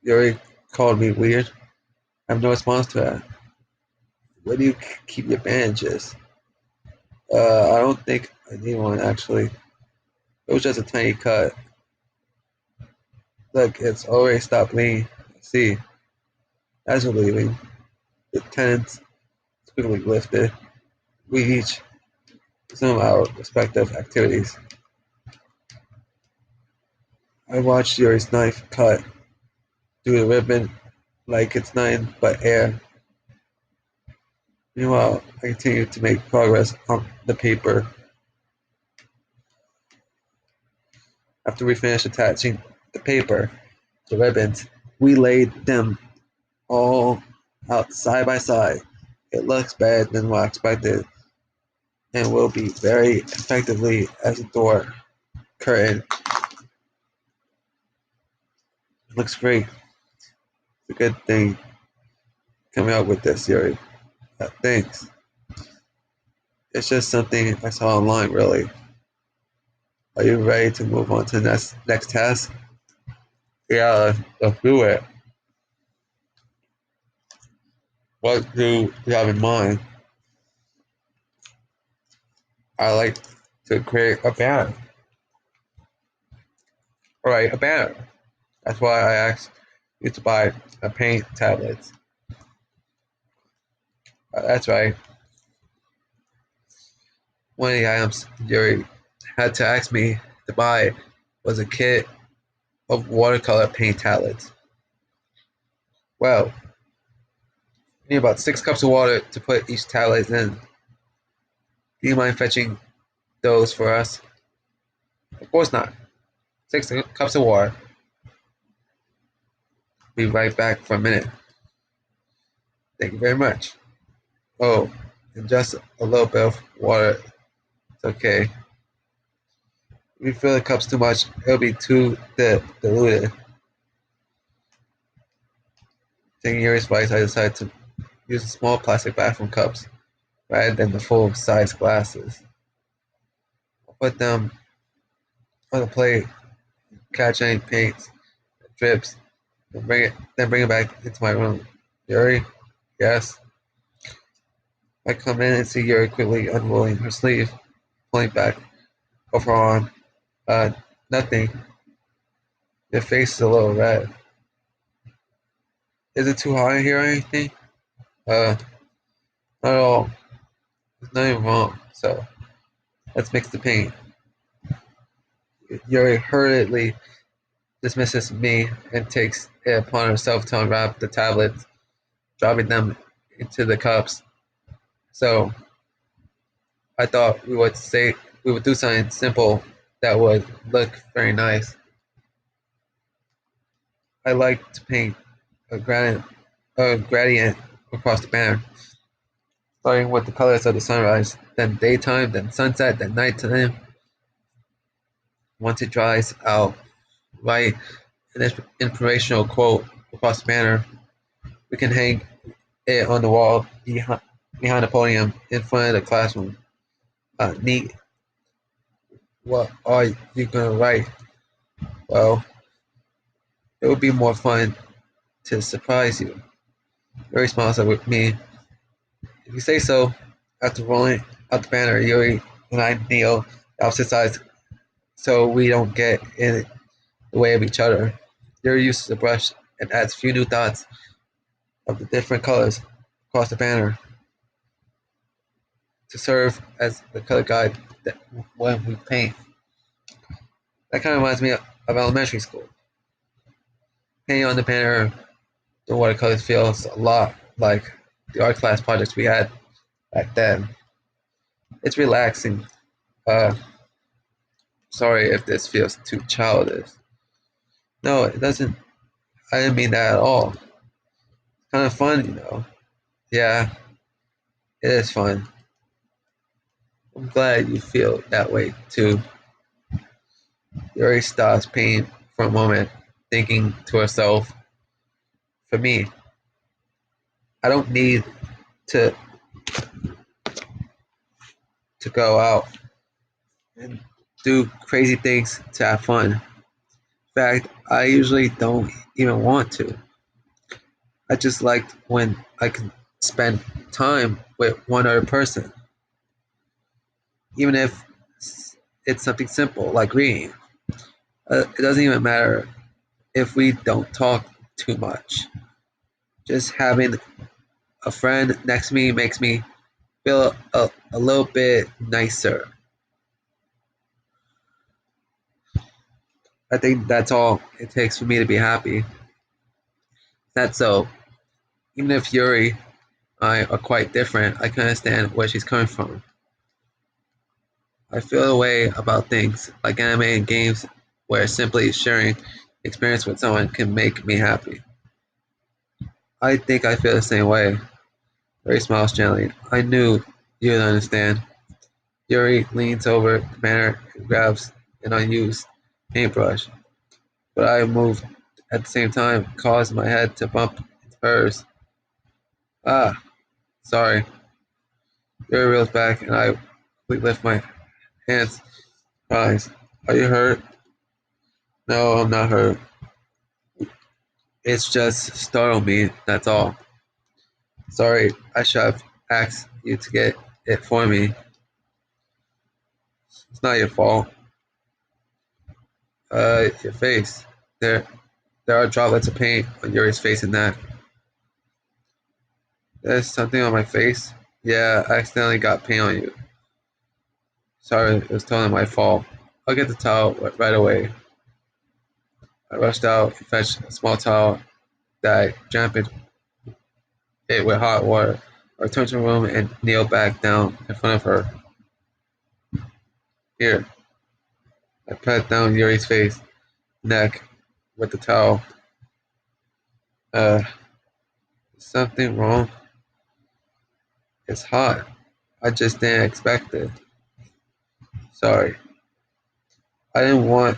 Yuri called me weird. I have no response to that. Where do you keep your bandages? I don't think I need one actually. It was just a tiny cut. Look, it's already stopped bleeding. See, as we're leaving, the tenants quickly lifted. We each resume our respective activities. I watched Yuri's knife cut through the ribbon like it's nothing but air. Meanwhile, I continue to make progress on the paper. After we finished attaching the paper, the ribbons, we laid them all out side by side. It looks better than what I expected and will be very effectively as a door curtain. It looks great. It's a good thing coming out with this, Yuri. Thanks. It's just something I saw online, really. Are you ready to move on to the next task? Yeah, let's do it. What do you have in mind? I like to create a banner. Alright, a banner. That's why I asked you to buy a paint tablets. That's right. One of the items Yuri had to ask me to buy was a kit of watercolor paint tablets. Well, we need about 6 cups of water to put each tablet in. Do you mind fetching those for us? Of course not. 6 cups of water. Be right back for a minute. Thank you very much. Oh, and just a little bit of water. It's okay. If you fill the cups too much, it'll be too diluted. Taking Yuri's advice, I decided to use the small plastic bathroom cups rather than the full-size glasses. I'll put them on the plate, catch any paints, drips, then bring it back into my room. Yuri? Yes. I come in and see Yuri quickly unrolling her sleeve, pulling back over her arm. Uh, nothing. Your face is a little red. Is it too hot in here or anything? Not at all. There's nothing wrong. So, let's mix the paint. Yuri hurriedly dismisses me and takes it upon herself to unwrap the tablets, dropping them into the cups. So, I thought we would do something simple that would look very nice. I like to paint a gradient across the banner, starting with the colors of the sunrise, then daytime, then sunset, then nighttime. Once it dries, I'll write an inspirational quote across the banner. We can hang it on the wall behind the podium in front of the classroom. Neat. What are you gonna write? Well, it would be more fun to surprise you. Yuri smiles at me. If you say so, after rolling out the banner, Yuri and I kneel opposite sides so we don't get in the way of each other. Yuri uses a brush and adds a few new dots of the different colors across the banner to serve as the color guide when we paint. That kind of reminds me of elementary school. Painting on the banner, the watercolors feels a lot like the art class projects we had back then. It's relaxing. Uh, Sorry if this feels too childish. No, it doesn't. I didn't mean that at all. It's kind of fun, you know. Yeah, it is fun. I'm glad you feel that way too. Yuri stops painting for a moment, thinking to herself, for me, I don't need to to go out and do crazy things to have fun. In fact, I usually don't even want to. I just like when I can spend time with one other person, even if it's something simple like reading. It doesn't even matter if we don't talk too much. Just having a friend next to me makes me feel a little bit nicer. I think that's all it takes for me to be happy. That's so. Even if Yuri and I are quite different, I can understand where she's coming from. I feel a way about things like anime and games where simply sharing experience with someone can make me happy. I think I feel the same way. Yuri smiles gently. I knew you'd understand. Yuri leans over the banner and grabs an unused paintbrush, but I moved at the same time, caused my head to bump into hers. Ah, sorry. Yuri reels back and I quickly lift my hands. Surprised. Are you hurt? No, I'm not hurt. It's just startled me, that's all. Sorry, I should have asked you to get it for me. It's not your fault. Your face. There are droplets of paint on Yuri's face and neck. There's something on my face? Yeah, I accidentally got paint on you. Sorry, it was totally my fault. I'll get the towel right away. I rushed out and fetched a small towel that I dampened it with hot water. I returned to the room and kneeled back down in front of her. Here, I pat down Yuri's face, neck with the towel. Is something wrong? It's hot. I just didn't expect it. Sorry. I didn't want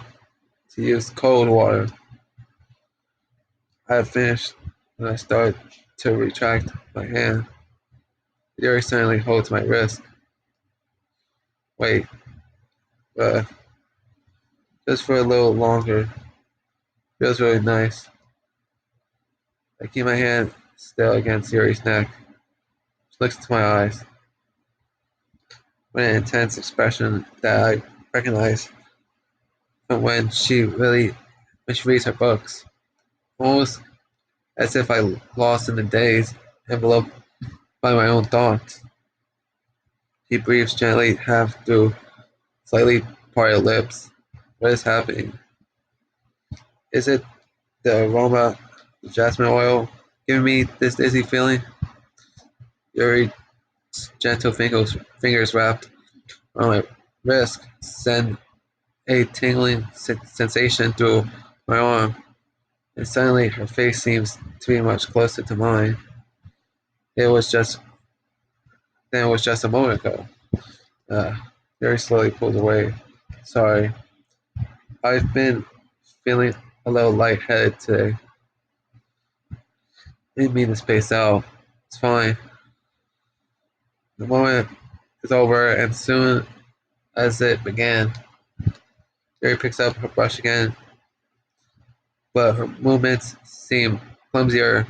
to use cold water. I had finished when I started to retract my hand. Yuri suddenly holds my wrist. Wait, uh, just for a little longer. Feels really nice. I keep my hand still against Yuri's neck. She looks into my eyes with an intense expression that I recognize from when she reads her books, almost as if I lost in the daze, enveloped by my own thoughts. He breathes gently, half through slightly parted lips. What is happening? Is it the aroma of jasmine oil giving me this dizzy feeling? Yuri's gentle fingers wrapped around my wrist send a tingling sensation through my arm, and suddenly her face seems to be much closer to mine. It was just Then it was just a moment ago. Uh, Very slowly pulled away. Sorry, I've been feeling a little lightheaded today. Didn't mean to space out. It's fine. The moment is over, and soon as it began, Jerry picks up her brush again, but her movements seem clumsier,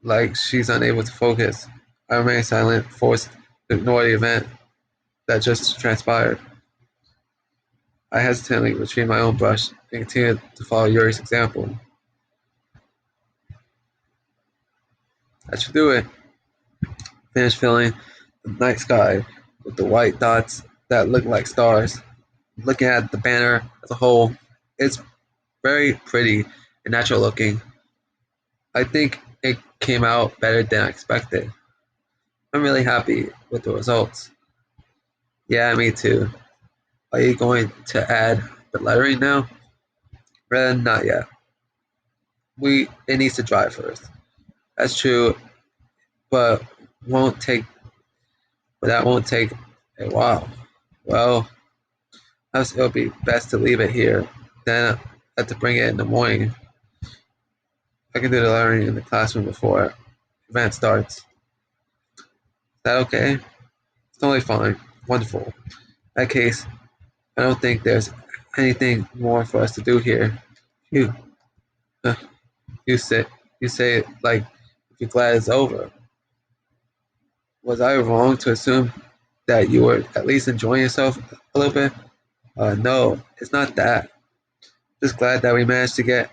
like she's unable to focus. I remain silent, forced to ignore the event that just transpired. I hesitantly retrieve my own brush and continue to follow Yuri's example. That should do it. Finished filling the night sky with the white dots that look like stars. Looking at the banner as a whole, it's very pretty and natural looking. I think it came out better than I expected. I'm really happy with the results. Yeah, me too. Are you going to add the lettering now? Not yet. It needs to dry first. That's true, but won't take that won't take a while. Well, it'll be best to leave it here. Then I have to bring it in the morning. I can do the learning in the classroom before event starts. Is that okay? It's totally fine. Wonderful. In that case, I don't think there's anything more for us to do here. You, uh, you say it like you're glad it's over. Was I wrong to assume that you were at least enjoying yourself a little bit? No, it's not that. Just glad that we managed to get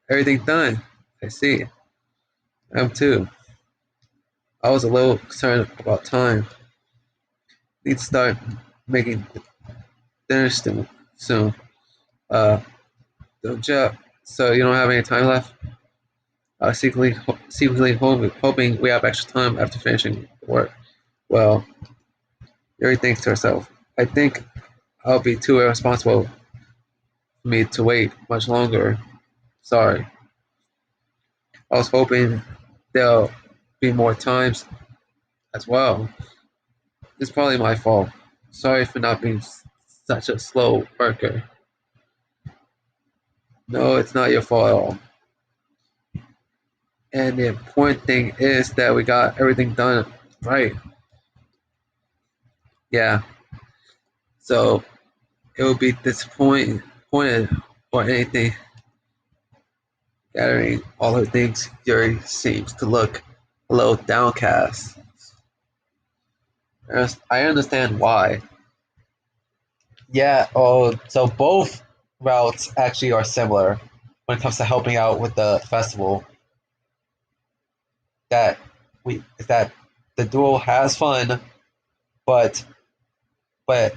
everything done. I see. I'm too. I was a little concerned about time. Need to start making dinner soon. Uh, don't you? So you don't have any time left? Secretly hoping we have extra time after finishing work. Well, Yuri thinks to herself, I think I'll be too irresponsible for me to wait much longer. Sorry. I was hoping there'll be more times as well. It's probably my fault. Sorry for not being such a slow worker. No, it's not your fault at all. And the important thing is that we got everything done right. Yeah. So it would be disappointed or anything gathering all her things. Yuri seems to look a little downcast. I understand why. Yeah, oh, so both routes actually are similar when it comes to helping out with the festival. That that the duo has fun, but but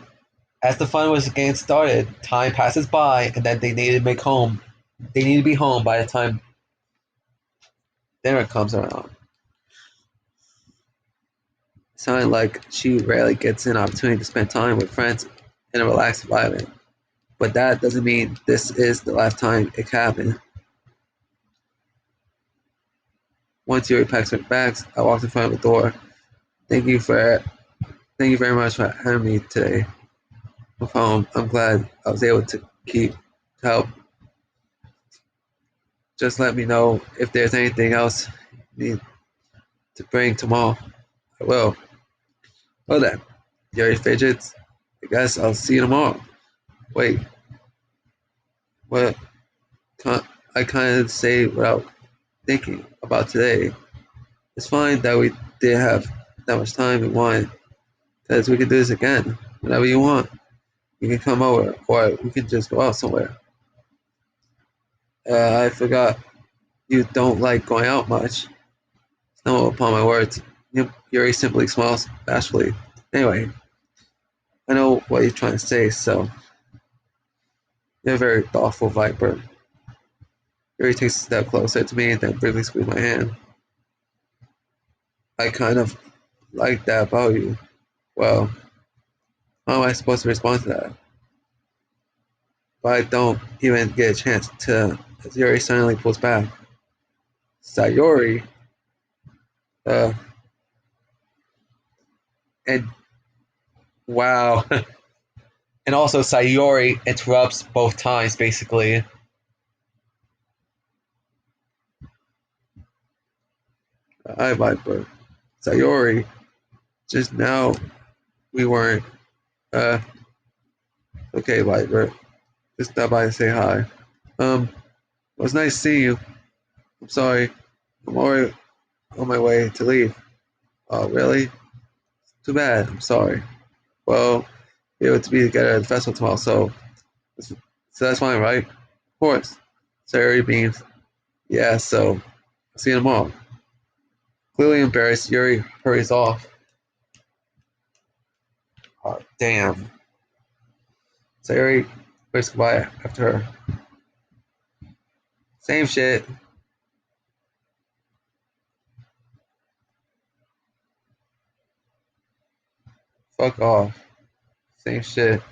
as the fun was getting started, time passes by, and then they need to make home. They need to be home by the time dinner comes around. Sounding like she rarely gets an opportunity to spend time with friends in a relaxed environment. But that doesn't mean this is the last time it can happen. Once Yuri packs her bags, I walked in front of the door. Thank you for Thank you very much for having me today. I'm glad I was able to help. Just let me know if there's anything else you need to bring tomorrow. I will. Well then, Yuri fidgets. I guess I'll see you tomorrow. Wait, what? I kind of say without thinking about today. It's fine that we didn't have that much time we wanted, because we can do this again whenever you want. You can come over, or we can just go out somewhere. I forgot you don't like going out much. No, upon my words. Yuri simply smiles bashfully. Anyway, I know what you're trying to say, so you're a very thoughtful Viper. Yuri takes a step closer to me and then briefly squeezes my hand. I kind of like that about you. Well, how am I supposed to respond to that? But I don't even get a chance to, as Yuri suddenly pulls back. Sayori, uh, and wow. And also Sayori interrupts both times, basically. Hi, Viper. Sayori, just now we weren't, uh, okay, Viper. Just stop by and say hi. It was nice seeing you. I'm sorry. I'm already on my way to leave. Oh, really? Too bad. I'm sorry. Well, we have to be together at the festival tomorrow, so that's fine, right? Of course. Sayori beams. Yeah, so I'll see you tomorrow. Clearly embarrassed, Yuri hurries off. Oh, damn. Sayori waves goodbye after her. Same shit. Fuck off. Same shit.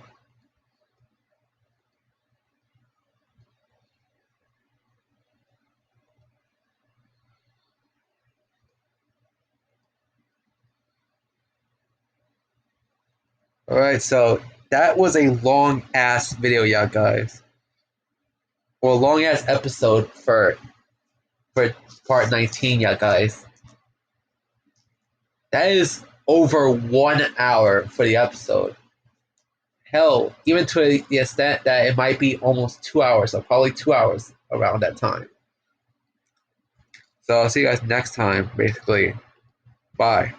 Alright, so that was a long ass video, yeah, guys. Or a long ass episode for part 19, yeah, guys. That is over 1 hour for the episode. Hell, even to the extent that it might be almost 2 hours, or probably 2 hours around that time. So I'll see you guys next time, basically. Bye.